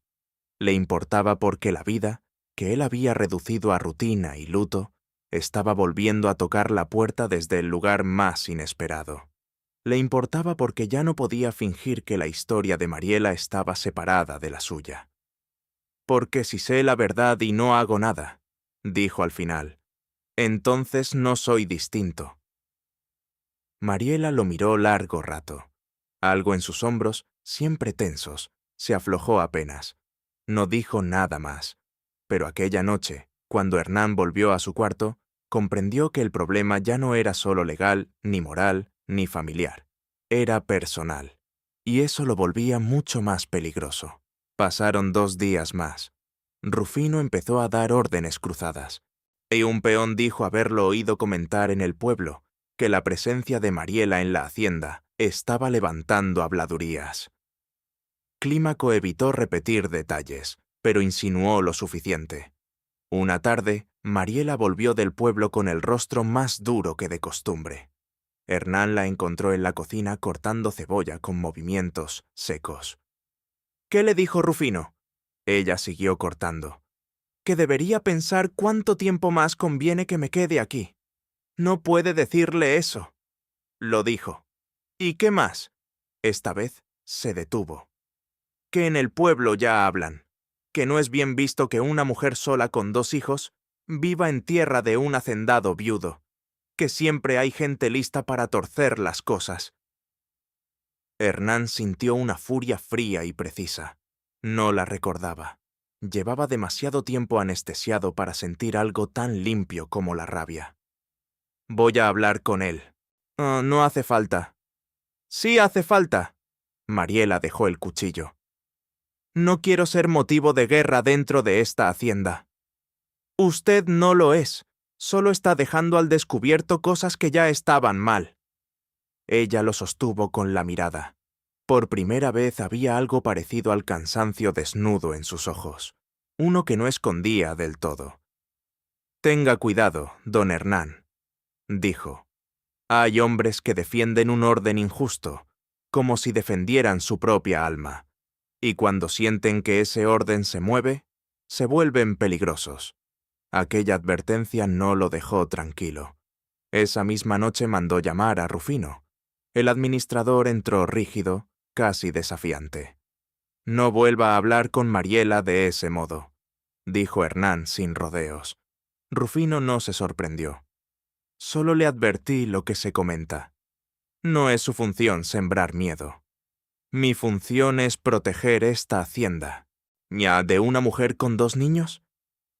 Le importaba porque la vida, que él había reducido a rutina y luto, estaba volviendo a tocar la puerta desde el lugar más inesperado. Le importaba porque ya no podía fingir que la historia de Mariela estaba separada de la suya. Porque si sé la verdad y no hago nada, dijo al final, entonces no soy distinto. Mariela lo miró largo rato. Algo en sus hombros, siempre tensos, se aflojó apenas. No dijo nada más. Pero aquella noche, cuando Hernán volvió a su cuarto, comprendió que el problema ya no era solo legal, ni moral, ni familiar. Era personal. Y eso lo volvía mucho más peligroso. Pasaron 2 días más. Rufino empezó a dar órdenes cruzadas. Y un peón dijo haberlo oído comentar en el pueblo que la presencia de Mariela en la hacienda estaba levantando habladurías. Clímaco evitó repetir detalles, pero insinuó lo suficiente. Una tarde, Mariela volvió del pueblo con el rostro más duro que de costumbre. Hernán la encontró en la cocina cortando cebolla con movimientos secos. ¿Qué le dijo Rufino? Ella siguió cortando. Que debería pensar cuánto tiempo más conviene que me quede aquí. No puede decirle eso. Lo dijo. ¿Y qué más? Esta vez se detuvo. Que en el pueblo ya hablan. Que no es bien visto que una mujer sola con 2 hijos viva en tierra de un hacendado viudo. Que siempre hay gente lista para torcer las cosas. Hernán sintió una furia fría y precisa. No la recordaba. Llevaba demasiado tiempo anestesiado para sentir algo tan limpio como la rabia. Voy a hablar con él. No hace falta. Sí hace falta. Mariela dejó el cuchillo. No quiero ser motivo de guerra dentro de esta hacienda. Usted no lo es. Solo está dejando al descubierto cosas que ya estaban mal. Ella lo sostuvo con la mirada. Por primera vez había algo parecido al cansancio desnudo en sus ojos, uno que no escondía del todo. Tenga cuidado, don Hernán, dijo. Hay hombres que defienden un orden injusto, como si defendieran su propia alma, y cuando sienten que ese orden se mueve, se vuelven peligrosos. Aquella advertencia no lo dejó tranquilo. Esa misma noche mandó llamar a Rufino. El administrador entró rígido, casi desafiante. No vuelva a hablar con Mariela de ese modo, dijo Hernán sin rodeos. Rufino no se sorprendió. Solo le advertí lo que se comenta. No es su función sembrar miedo. Mi función es proteger esta hacienda. ¿Ya de una mujer con 2 niños?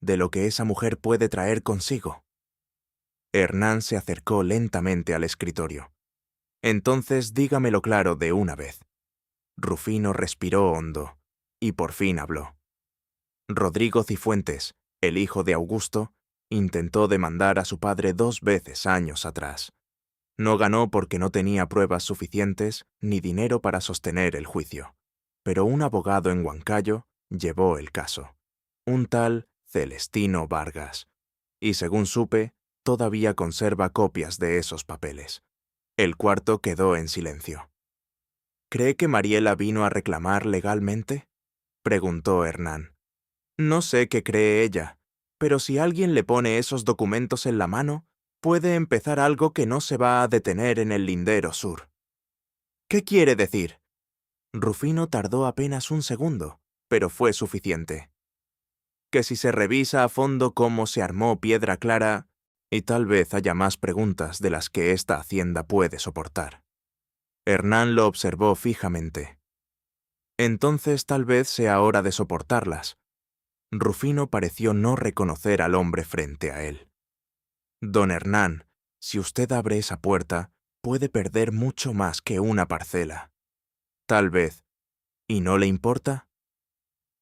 De lo que esa mujer puede traer consigo. Hernán se acercó lentamente al escritorio. Entonces dígamelo claro de una vez. Rufino respiró hondo, y por fin habló. Rodrigo Cifuentes, el hijo de Augusto, intentó demandar a su padre 2 veces años atrás. No ganó porque no tenía pruebas suficientes ni dinero para sostener el juicio, pero un abogado en Huancayo llevó el caso, un tal Celestino Vargas, y según supe, todavía conserva copias de esos papeles. El cuarto quedó en silencio. ¿Cree que Mariela vino a reclamar legalmente?, preguntó Hernán. No sé qué cree ella, pero si alguien le pone esos documentos en la mano, puede empezar algo que no se va a detener en el lindero sur. ¿Qué quiere decir? Rufino tardó apenas un segundo, pero fue suficiente. Que si se revisa a fondo cómo se armó Piedra Clara, y tal vez haya más preguntas de las que esta hacienda puede soportar. Hernán lo observó fijamente. Entonces tal vez sea hora de soportarlas. Rufino pareció no reconocer al hombre frente a él. Don Hernán, si usted abre esa puerta, puede perder mucho más que una parcela. Tal vez. ¿Y no le importa?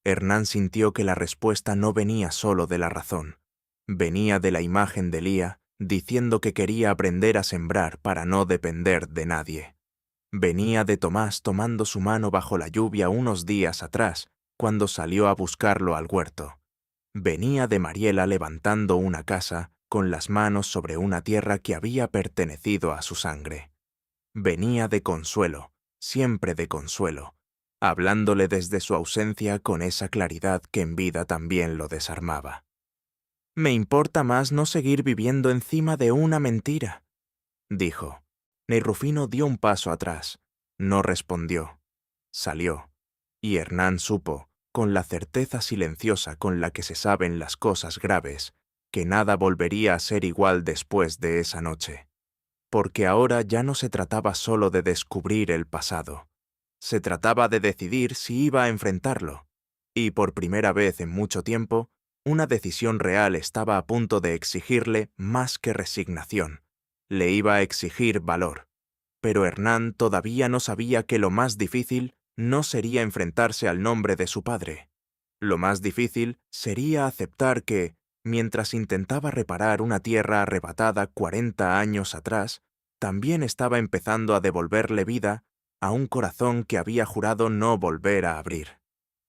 Hernán sintió que la respuesta no venía solo de la razón. Venía de la imagen de Lía diciendo que quería aprender a sembrar para no depender de nadie. Venía de Tomás tomando su mano bajo la lluvia unos días atrás, cuando salió a buscarlo al huerto. Venía de Mariela levantando una casa con las manos sobre una tierra que había pertenecido a su sangre. Venía de Consuelo, siempre de Consuelo, hablándole desde su ausencia con esa claridad que en vida también lo desarmaba. «Me importa más no seguir viviendo encima de una mentira», dijo. Y Rufino dio un paso atrás. No respondió. Salió. Y Hernán supo, con la certeza silenciosa con la que se saben las cosas graves, que nada volvería a ser igual después de esa noche. Porque ahora ya no se trataba solo de descubrir el pasado. Se trataba de decidir si iba a enfrentarlo. Y por primera vez en mucho tiempo, una decisión real estaba a punto de exigirle más que resignación. Le iba a exigir valor. Pero Hernán todavía no sabía que lo más difícil no sería enfrentarse al nombre de su padre. Lo más difícil sería aceptar que, mientras intentaba reparar una tierra arrebatada 40 años atrás, también estaba empezando a devolverle vida a un corazón que había jurado no volver a abrir.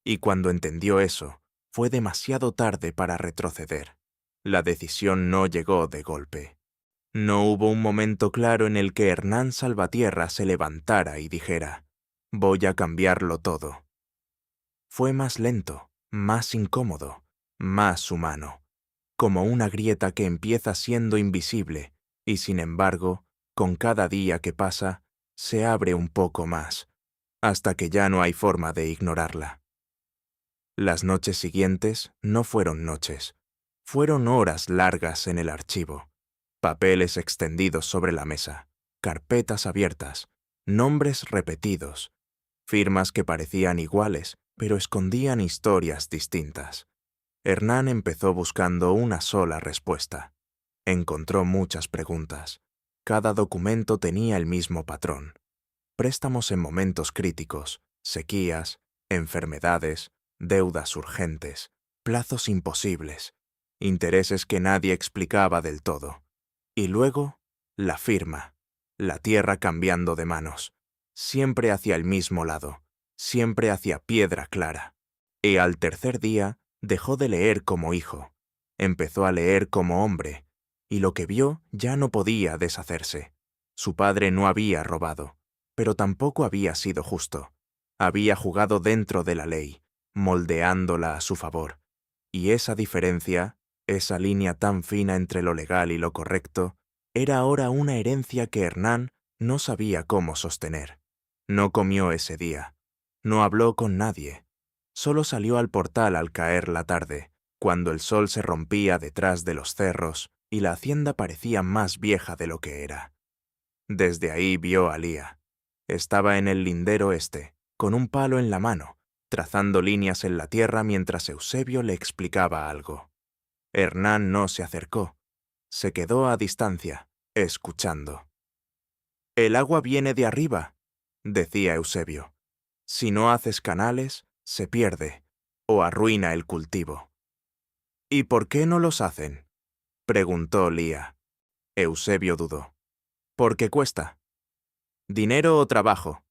Y cuando entendió eso, fue demasiado tarde para retroceder. La decisión no llegó de golpe. No hubo un momento claro en el que Hernán Salvatierra se levantara y dijera: «Voy a cambiarlo todo». Fue más lento, más incómodo, más humano, como una grieta que empieza siendo invisible y, sin embargo, con cada día que pasa, se abre un poco más, hasta que ya no hay forma de ignorarla. Las noches siguientes no fueron noches, fueron horas largas en el archivo. Papeles extendidos sobre la mesa, carpetas abiertas, nombres repetidos, firmas que parecían iguales, pero escondían historias distintas. Hernán empezó buscando una sola respuesta. Encontró muchas preguntas. Cada documento tenía el mismo patrón. Préstamos en momentos críticos, sequías, enfermedades, deudas urgentes, plazos imposibles, intereses que nadie explicaba del todo. Y luego, la firma, la tierra cambiando de manos, siempre hacia el mismo lado, siempre hacia Piedra Clara. Y al tercer día dejó de leer como hijo, empezó a leer como hombre, y lo que vio ya no podía deshacerse. Su padre no había robado, pero tampoco había sido justo. Había jugado dentro de la ley, moldeándola a su favor. Y esa diferencia, esa línea tan fina entre lo legal y lo correcto, era ahora una herencia que Hernán no sabía cómo sostener. No comió ese día. No habló con nadie. Solo salió al portal al caer la tarde, cuando el sol se rompía detrás de los cerros y la hacienda parecía más vieja de lo que era. Desde ahí vio a Lía. Estaba en el lindero este, con un palo en la mano, trazando líneas en la tierra mientras Eusebio le explicaba algo. Hernán no se acercó. Se quedó a distancia, escuchando. «El agua viene de arriba», decía Eusebio. «Si no haces canales, se pierde. o arruina el cultivo. ¿Y por qué no los hacen?, preguntó Lía. Eusebio dudó. «Porque cuesta. ¿Dinero o trabajo?»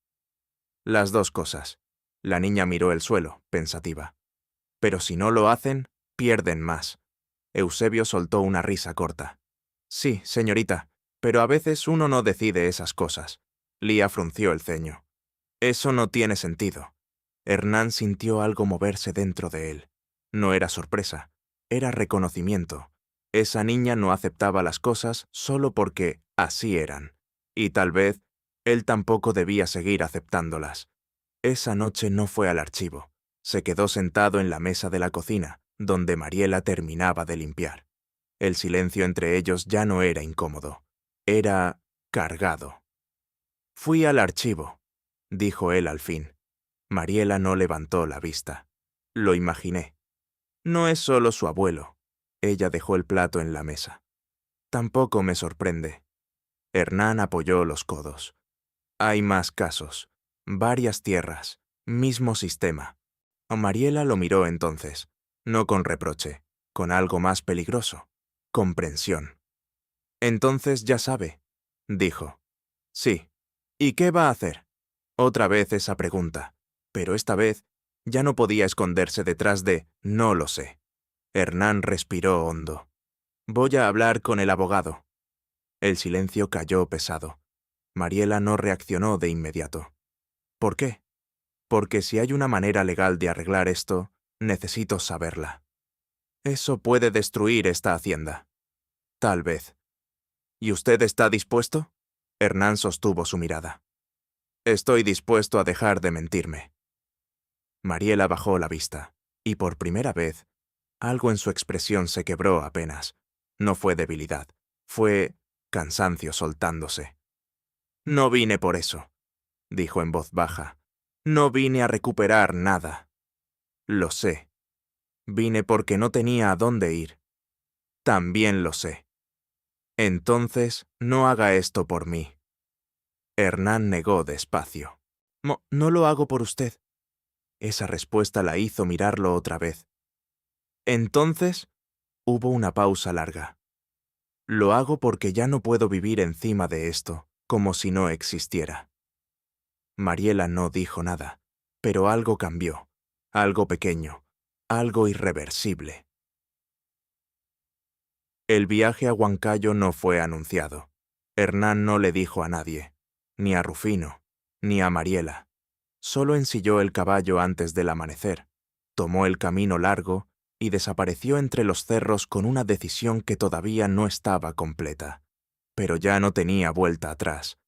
«Las dos cosas». La niña miró el suelo, pensativa. «Pero si no lo hacen, pierden más». Eusebio soltó una risa corta. «Sí, señorita, pero a veces uno no decide esas cosas». Lía frunció el ceño. «Eso no tiene sentido». Hernán sintió algo moverse dentro de él. No era sorpresa, era reconocimiento. Esa niña no aceptaba las cosas solo porque así eran. Y tal vez él tampoco debía seguir aceptándolas. Esa noche no fue al archivo. Se quedó sentado en la mesa de la cocina, donde Mariela terminaba de limpiar. El silencio entre ellos ya no era incómodo. Era cargado. «Fui al archivo», dijo él al fin. Mariela no levantó la vista. Lo imaginé. No es solo su abuelo. Ella dejó el plato en la mesa. Tampoco me sorprende. Hernán apoyó los codos. Hay más casos. Varias tierras. Mismo sistema. Mariela lo miró entonces. No con reproche. Con algo más peligroso. Comprensión. «Entonces ya sabe», dijo. «Sí. ¿Y qué va a hacer?» Otra vez esa pregunta. Pero esta vez ya no podía esconderse detrás de «no lo sé». Hernán respiró hondo. «Voy a hablar con el abogado». El silencio cayó pesado. Mariela no reaccionó de inmediato. «¿Por qué?» «Porque si hay una manera legal de arreglar esto, necesito saberla». «Eso puede destruir esta hacienda». «Tal vez». «¿Y usted está dispuesto?» Hernán sostuvo su mirada. «Estoy dispuesto a dejar de mentirme». Mariela bajó la vista, y por primera vez, algo en su expresión se quebró apenas. No fue debilidad, fue cansancio soltándose. «No vine por eso», dijo en voz baja. «No vine a recuperar nada». «Lo sé. Vine porque no tenía a dónde ir». «También lo sé». «Entonces, no haga esto por mí». Hernán negó despacio. «No lo hago por usted». Esa respuesta la hizo mirarlo otra vez. «Entonces», hubo una pausa larga. «Lo hago porque ya no puedo vivir encima de esto, como si no existiera». Mariela no dijo nada, pero algo cambió, algo pequeño, algo irreversible. El viaje a Huancayo no fue anunciado. Hernán no le dijo a nadie, ni a Rufino, ni a Mariela. Solo ensilló el caballo antes del amanecer, tomó el camino largo y desapareció entre los cerros con una decisión que todavía no estaba completa. Pero ya no tenía vuelta atrás.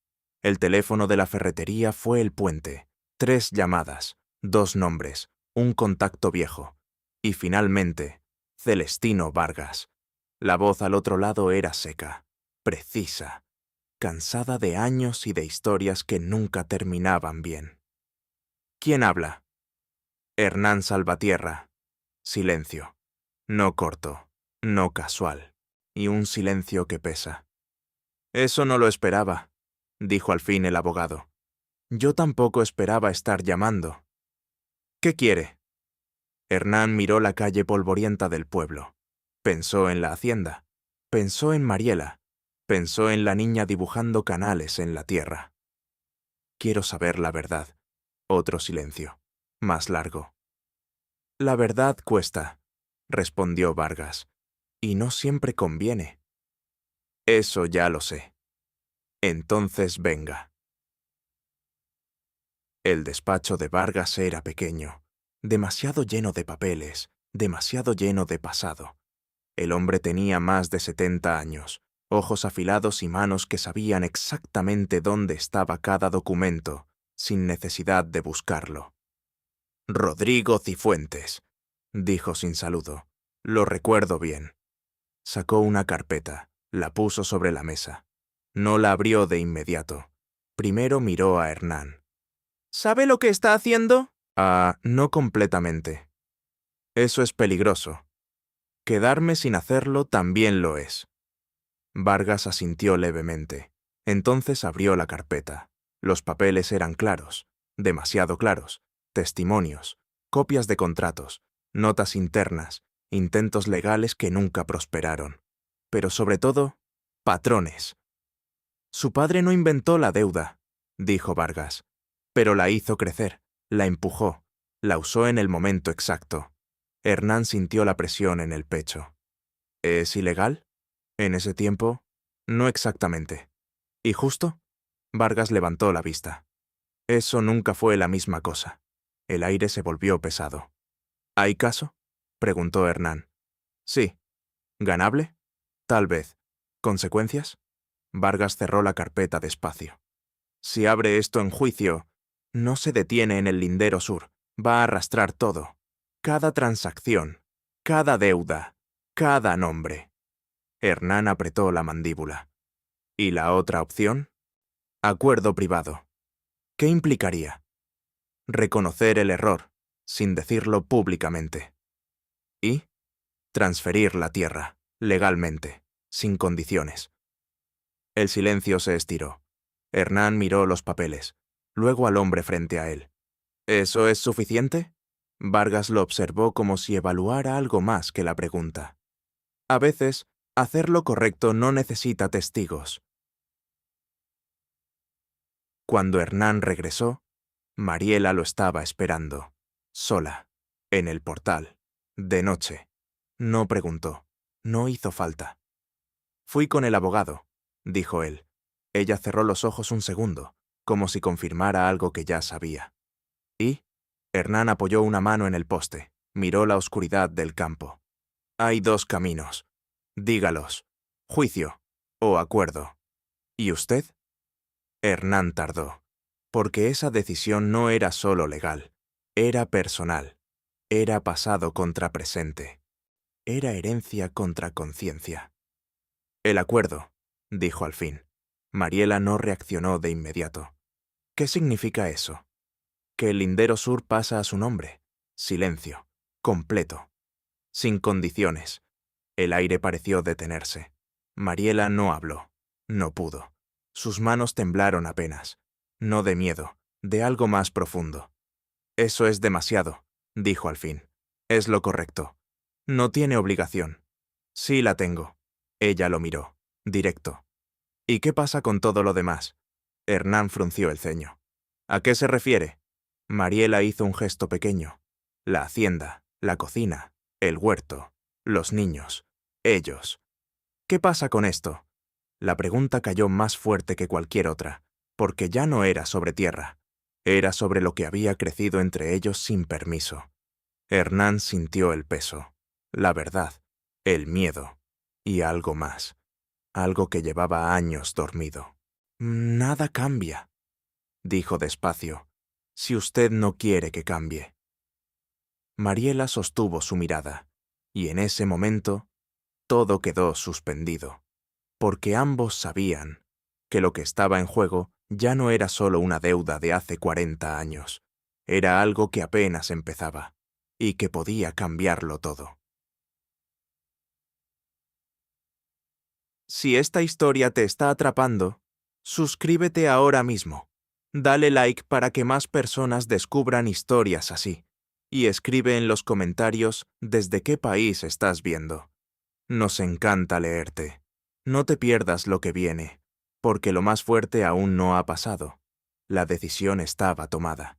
El teléfono de la ferretería fue el puente. 3 llamadas, 2 nombres, un contacto viejo. Y finalmente, Celestino Vargas. La voz al otro lado era seca, precisa, cansada de años y de historias que nunca terminaban bien. «¿Quién habla?» «Hernán Salvatierra». Silencio. No corto, no casual. Y un silencio que pesa. «Eso no lo esperaba», dijo al fin el abogado. «Yo tampoco esperaba estar llamando». «¿Qué quiere?» Hernán miró la calle polvorienta del pueblo. Pensó en la hacienda. Pensó en Mariela. Pensó en la niña dibujando canales en la tierra. «Quiero saber la verdad». Otro silencio, más largo. «La verdad cuesta», respondió Vargas, «y no siempre conviene». «Eso ya lo sé». «Entonces venga». El despacho de Vargas era pequeño, demasiado lleno de papeles, demasiado lleno de pasado. El hombre tenía más de 70 años, ojos afilados y manos que sabían exactamente dónde estaba cada documento, sin necesidad de buscarlo. «Rodrigo Cifuentes», dijo sin saludo. «Lo recuerdo bien». Sacó una carpeta, la puso sobre la mesa. No la abrió de inmediato. Primero miró a Hernán. «¿Sabe lo que está haciendo?» No completamente». «Eso es peligroso». «Quedarme sin hacerlo también lo es». Vargas asintió levemente. Entonces abrió la carpeta. Los papeles eran claros, demasiado claros. Testimonios, copias de contratos, notas internas, intentos legales que nunca prosperaron. Pero sobre todo, patrones. Su padre no inventó la deuda, dijo Vargas, pero la hizo crecer, la empujó, la usó en el momento exacto. Hernán sintió la presión en el pecho. ¿Es ilegal? En ese tiempo, no exactamente. ¿Y justo? Vargas levantó la vista. Eso nunca fue la misma cosa. El aire se volvió pesado. ¿Hay caso? Preguntó Hernán. Sí. ¿Ganable? Tal vez. ¿Consecuencias? Vargas cerró la carpeta despacio. Si abre esto en juicio, no se detiene en el lindero sur. Va a arrastrar todo. Cada transacción, cada deuda, cada nombre. Hernán apretó la mandíbula. ¿Y la otra opción? Acuerdo privado. ¿Qué implicaría? Reconocer el error, sin decirlo públicamente. Y transferir la tierra, legalmente, sin condiciones. El silencio se estiró. Hernán miró los papeles, luego al hombre frente a él. ¿Eso es suficiente? Vargas lo observó como si evaluara algo más que la pregunta. A veces, hacer lo correcto no necesita testigos. Cuando Hernán regresó, Mariela lo estaba esperando, sola, en el portal, de noche. No preguntó, no hizo falta. Fui con el abogado, dijo él. Ella cerró los ojos un segundo, como si confirmara algo que ya sabía. ¿Y? Hernán apoyó una mano en el poste, miró la oscuridad del campo. Hay dos caminos. Dígalos. Juicio o acuerdo. ¿Y usted? Hernán tardó, porque esa decisión no era solo legal, era personal, era pasado contra presente, era herencia contra conciencia. El acuerdo, dijo al fin. Mariela no reaccionó de inmediato. ¿Qué significa eso? Que el lindero sur pasa a su nombre. Silencio, completo, sin condiciones. El aire pareció detenerse. Mariela no habló, no pudo. Sus manos temblaron apenas, no de miedo, de algo más profundo. Eso es demasiado, dijo al fin. Es lo correcto. No tiene obligación. Sí la tengo. Ella lo miró, directo. ¿Y qué pasa con todo lo demás? Hernán frunció el ceño. ¿A qué se refiere? Mariela hizo un gesto pequeño. La hacienda, la cocina, el huerto, los niños, ellos. ¿Qué pasa con esto? La pregunta cayó más fuerte que cualquier otra, porque ya no era sobre tierra, era sobre lo que había crecido entre ellos sin permiso. Hernán sintió el peso, la verdad, el miedo, y algo más, algo que llevaba años dormido. Nada cambia, dijo despacio, si usted no quiere que cambie. Mariela sostuvo su mirada, y en ese momento todo quedó suspendido, porque ambos sabían que lo que estaba en juego ya no era solo una deuda de hace 40 años, era algo que apenas empezaba, y que podía cambiarlo todo. Si esta historia te está atrapando, suscríbete ahora mismo. Dale like para que más personas descubran historias así. Y escribe en los comentarios desde qué país estás viendo. Nos encanta leerte. No te pierdas lo que viene, porque lo más fuerte aún no ha pasado. La decisión estaba tomada.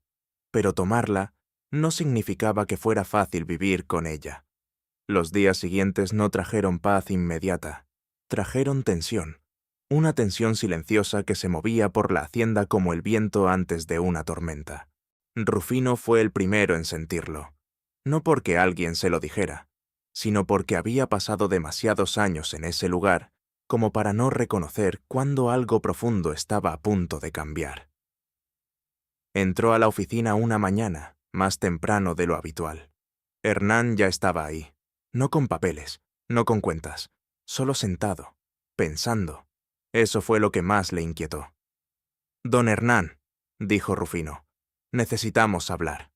Pero tomarla no significaba que fuera fácil vivir con ella. Los días siguientes no trajeron paz inmediata. Trajeron tensión. Una tensión silenciosa que se movía por la hacienda como el viento antes de una tormenta. Rufino fue el primero en sentirlo. No porque alguien se lo dijera, sino porque había pasado demasiados años en ese lugar como para no reconocer cuándo algo profundo estaba a punto de cambiar. Entró a la oficina una mañana, más temprano de lo habitual. Hernán ya estaba ahí, no con papeles, no con cuentas, solo sentado, pensando. Eso fue lo que más le inquietó. «Don Hernán», dijo Rufino, «necesitamos hablar».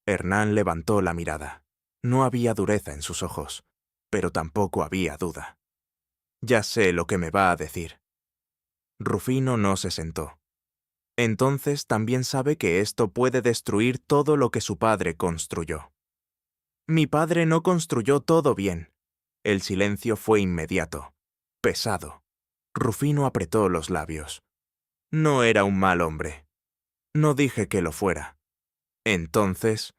Hernán levantó la mirada. No había dureza en sus ojos, pero tampoco había duda. «Ya sé lo que me va a decir». Rufino no se sentó. Entonces también sabe que esto puede destruir todo lo que su padre construyó. Mi padre no construyó todo bien. El silencio fue inmediato, pesado. Rufino apretó los labios. No era un mal hombre. No dije que lo fuera. Entonces,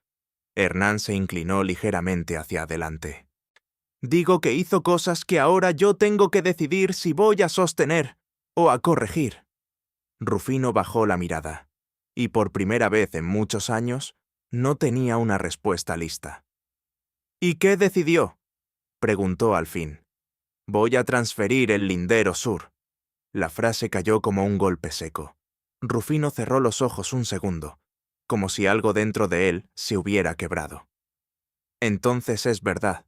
Hernán se inclinó ligeramente hacia adelante. Digo que hizo cosas que ahora yo tengo que decidir si voy a sostener o a corregir. Rufino bajó la mirada, y por primera vez en muchos años no tenía una respuesta lista. ¿Y qué decidió?, preguntó al fin. Voy a transferir el lindero sur. La frase cayó como un golpe seco. Rufino cerró los ojos un segundo, como si algo dentro de él se hubiera quebrado. Entonces es verdad,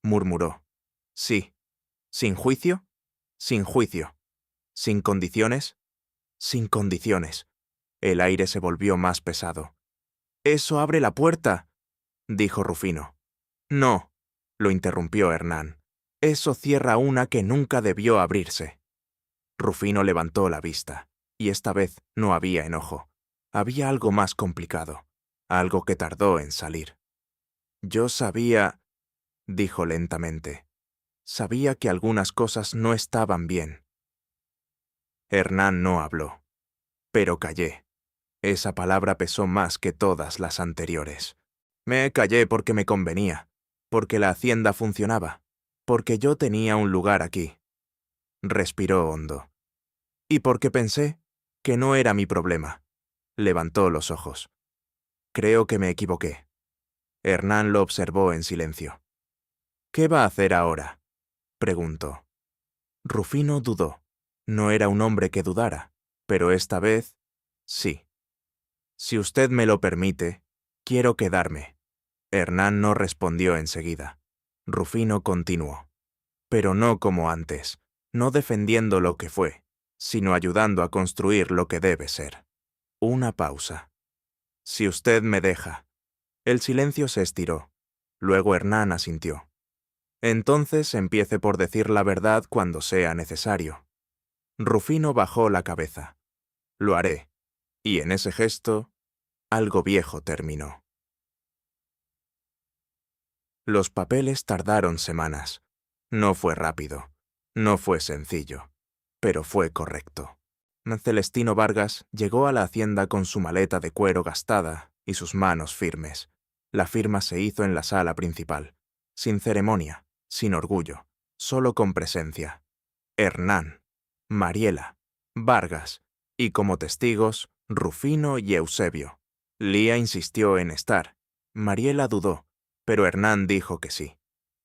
murmuró. Sí. ¿Sin juicio? Sin juicio. ¿Sin condiciones? Sin condiciones. El aire se volvió más pesado. Eso abre la puerta, dijo Rufino. No, lo interrumpió Hernán. Eso cierra una que nunca debió abrirse. Rufino levantó la vista, y esta vez no había enojo. Había algo más complicado, algo que tardó en salir. Yo sabía, dijo lentamente, sabía que algunas cosas no estaban bien. Hernán no habló, pero callé. Esa palabra pesó más que todas las anteriores. Me callé porque me convenía, porque la hacienda funcionaba, porque yo tenía un lugar aquí. Respiró hondo. Y porque pensé que no era mi problema. Levantó los ojos. Creo que me equivoqué. Hernán lo observó en silencio. ¿Qué va a hacer ahora?, preguntó. Rufino dudó. No era un hombre que dudara, pero esta vez, sí. Si usted me lo permite, quiero quedarme. Hernán no respondió enseguida. Rufino continuó. Pero no como antes, no defendiendo lo que fue, sino ayudando a construir lo que debe ser. Una pausa. Si usted me deja. El silencio se estiró. Luego Hernán asintió. Entonces empiece por decir la verdad cuando sea necesario. Rufino bajó la cabeza. Lo haré. Y en ese gesto, algo viejo terminó. Los papeles tardaron semanas. No fue rápido. No fue sencillo. Pero fue correcto. Celestino Vargas llegó a la hacienda con su maleta de cuero gastada y sus manos firmes. La firma se hizo en la sala principal, sin ceremonia, sin orgullo, solo con presencia. Hernán, Mariela, Vargas, y como testigos, Rufino y Eusebio. Lía insistió en estar. Mariela dudó, pero Hernán dijo que sí.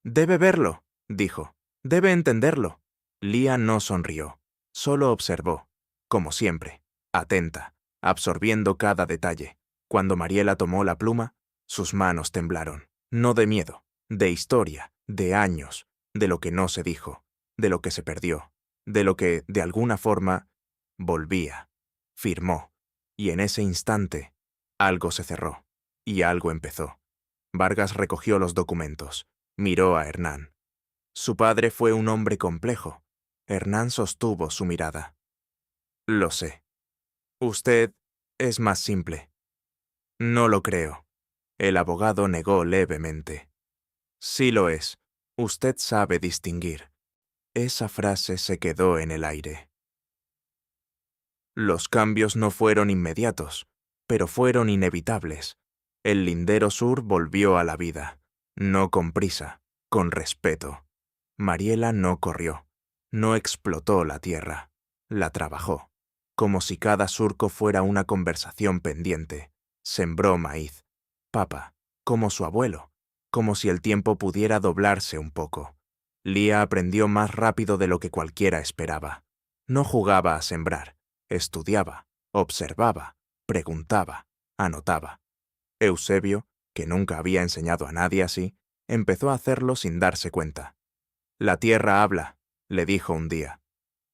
«Debe verlo», dijo. «Debe entenderlo». Lía no sonrió, solo observó, como siempre, atenta, absorbiendo cada detalle. Cuando Mariela tomó la pluma, sus manos temblaron. No de miedo, de historia, de años, de lo que no se dijo, de lo que se perdió, de lo que, de alguna forma, volvía. Firmó, y en ese instante, algo se cerró, y algo empezó. Vargas recogió los documentos, miró a Hernán. Su padre fue un hombre complejo. Hernán sostuvo su mirada. Lo sé. Usted es más simple. No lo creo. El abogado negó levemente. Sí lo es. Usted sabe distinguir. Esa frase se quedó en el aire. Los cambios no fueron inmediatos, pero fueron inevitables. El lindero sur volvió a la vida, no con prisa, con respeto. Mariela no corrió, no explotó la tierra, la trabajó, como si cada surco fuera una conversación pendiente. Sembró maíz, papa, como su abuelo, como si el tiempo pudiera doblarse un poco. Lía aprendió más rápido de lo que cualquiera esperaba. No jugaba a sembrar, estudiaba, observaba, preguntaba, anotaba. Eusebio, que nunca había enseñado a nadie así, empezó a hacerlo sin darse cuenta. «La tierra habla», le dijo un día.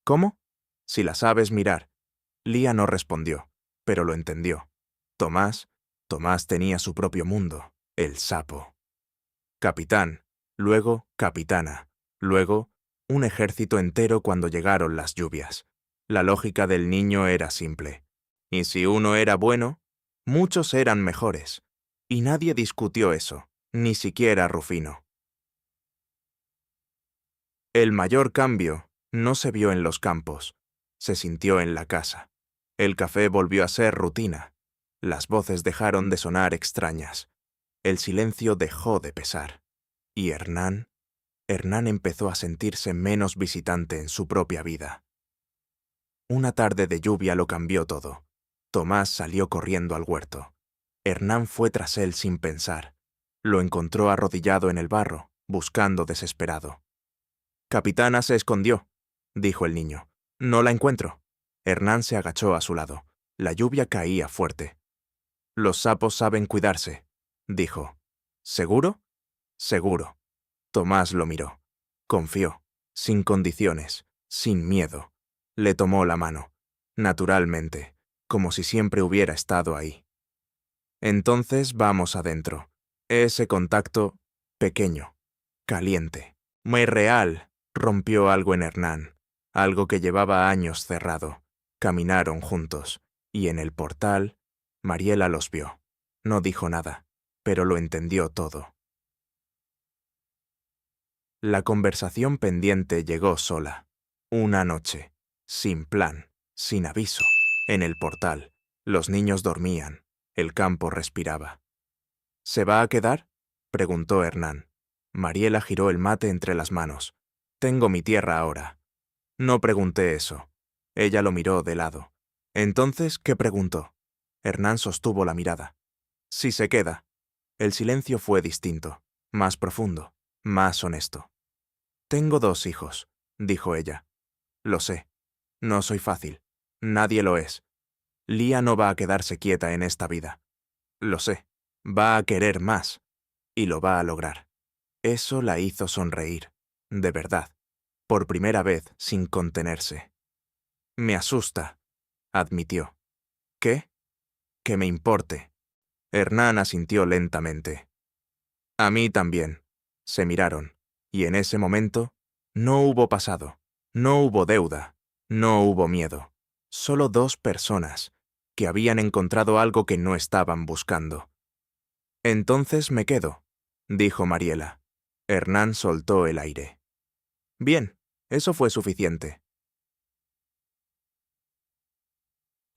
«¿Cómo?» «Si la sabes mirar». Lía no respondió, pero lo entendió. Tomás tenía su propio mundo, el sapo. Capitán, luego capitana, luego un ejército entero cuando llegaron las lluvias. La lógica del niño era simple. Y si uno era bueno, muchos eran mejores. Y nadie discutió eso. Ni siquiera Rufino. El mayor cambio no se vio en los campos, se sintió en la casa. El café volvió a ser rutina. Las voces dejaron de sonar extrañas. El silencio dejó de pesar. Y Hernán empezó a sentirse menos visitante en su propia vida. Una tarde de lluvia lo cambió todo. Tomás salió corriendo al huerto. Hernán fue tras él sin pensar. Lo encontró arrodillado en el barro, buscando desesperado. «Capitana se escondió», dijo el niño. «No la encuentro». Hernán se agachó a su lado. La lluvia caía fuerte. «Los sapos saben cuidarse», dijo. «¿Seguro?» «Seguro». Tomás lo miró. Confió, sin condiciones, sin miedo. Le tomó la mano, naturalmente, como si siempre hubiera estado ahí. Entonces vamos adentro. Ese contacto, pequeño, caliente, muy real, rompió algo en Hernán, algo que llevaba años cerrado. Caminaron juntos, y en el portal, Mariela los vio. No dijo nada, pero lo entendió todo. La conversación pendiente llegó sola. Una noche, sin plan, sin aviso. En el portal, los niños dormían, el campo respiraba. «¿Se va a quedar?», preguntó Hernán. Mariela giró el mate entre las manos. «Tengo mi tierra ahora». No pregunté eso. Ella lo miró de lado. «Entonces, ¿qué preguntó?». Hernán sostuvo la mirada. «Si se queda». El silencio fue distinto, más profundo, más honesto. «Tengo 2 hijos», dijo ella. «Lo sé. No soy fácil. Nadie lo es. Lía no va a quedarse quieta en esta vida. Lo sé. Va a querer más. Y lo va a lograr». Eso la hizo sonreír. De verdad. Por primera vez sin contenerse. «Me asusta», admitió. «¿Qué?». «Que me importe». Hernán asintió lentamente. «A mí también». Se miraron. Y en ese momento, no hubo pasado, no hubo deuda, no hubo miedo. Solo 2 personas que habían encontrado algo que no estaban buscando. «Entonces me quedo», dijo Mariela. Hernán soltó el aire. «Bien, eso fue suficiente».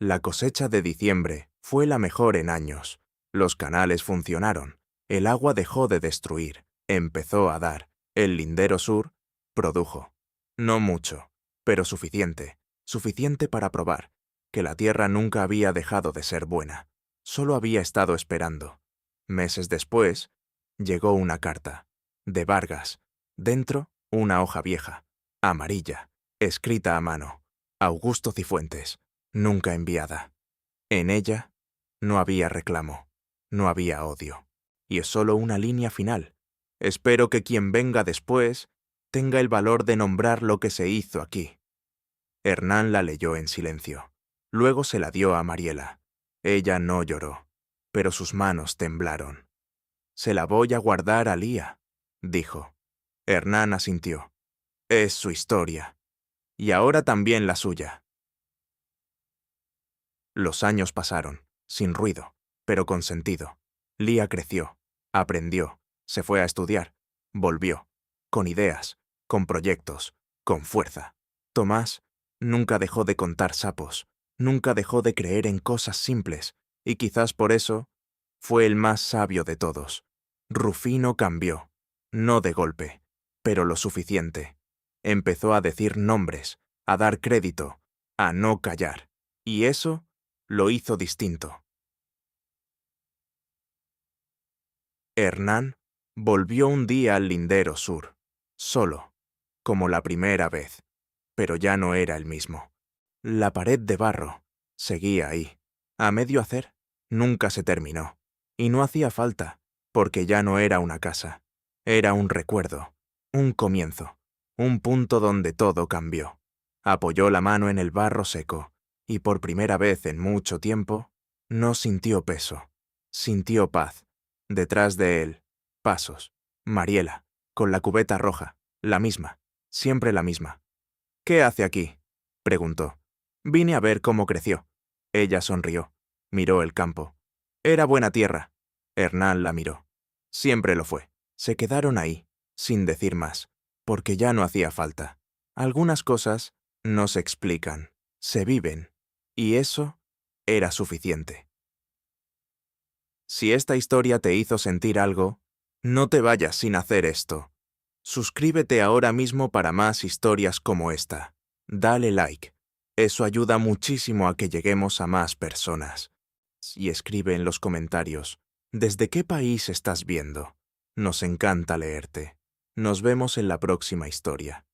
La cosecha de diciembre fue la mejor en años. Los canales funcionaron. El agua dejó de destruir. Empezó a dar. El lindero sur produjo. No mucho, pero suficiente. Suficiente para probar que la tierra nunca había dejado de ser buena. Solo había estado esperando. Meses después, llegó una carta. De Vargas. Dentro, una hoja vieja. Amarilla. Escrita a mano. Augusto Cifuentes. Nunca enviada. En ella, no había reclamo. No había odio. Y es solo una línea final. «Espero que quien venga después tenga el valor de nombrar lo que se hizo aquí». Hernán la leyó en silencio. Luego se la dio a Mariela. Ella no lloró, pero sus manos temblaron. «Se la voy a guardar a Lía», dijo. Hernán asintió. «Es su historia. Y ahora también la suya». Los años pasaron, sin ruido, pero con sentido. Lía creció, aprendió, se fue a estudiar, volvió, con ideas, con proyectos, con fuerza. Tomás nunca dejó de contar sapos, nunca dejó de creer en cosas simples, y quizás por eso fue el más sabio de todos. Rufino cambió, no de golpe, pero lo suficiente. Empezó a decir nombres, a dar crédito, a no callar, y eso lo hizo distinto. Hernán volvió un día al lindero sur, solo, como la primera vez, pero ya no era el mismo. La pared de barro seguía ahí, a medio hacer, nunca se terminó, y no hacía falta, porque ya no era una casa, era un recuerdo, un comienzo, un punto donde todo cambió. Apoyó la mano en el barro seco, y por primera vez en mucho tiempo, no sintió peso, sintió paz. Detrás de él, pasos. Mariela, con la cubeta roja, la misma, siempre la misma. «¿Qué hace aquí?», preguntó. «Vine a ver cómo creció». Ella sonrió, miró el campo. Era buena tierra. Hernán la miró. Siempre lo fue. Se quedaron ahí, sin decir más, porque ya no hacía falta. Algunas cosas no se explican, se viven, y eso era suficiente. Si esta historia te hizo sentir algo, no te vayas sin hacer esto. Suscríbete ahora mismo para más historias como esta. Dale like. Eso ayuda muchísimo a que lleguemos a más personas. Y escribe en los comentarios, ¿desde qué país estás viendo? Nos encanta leerte. Nos vemos en la próxima historia.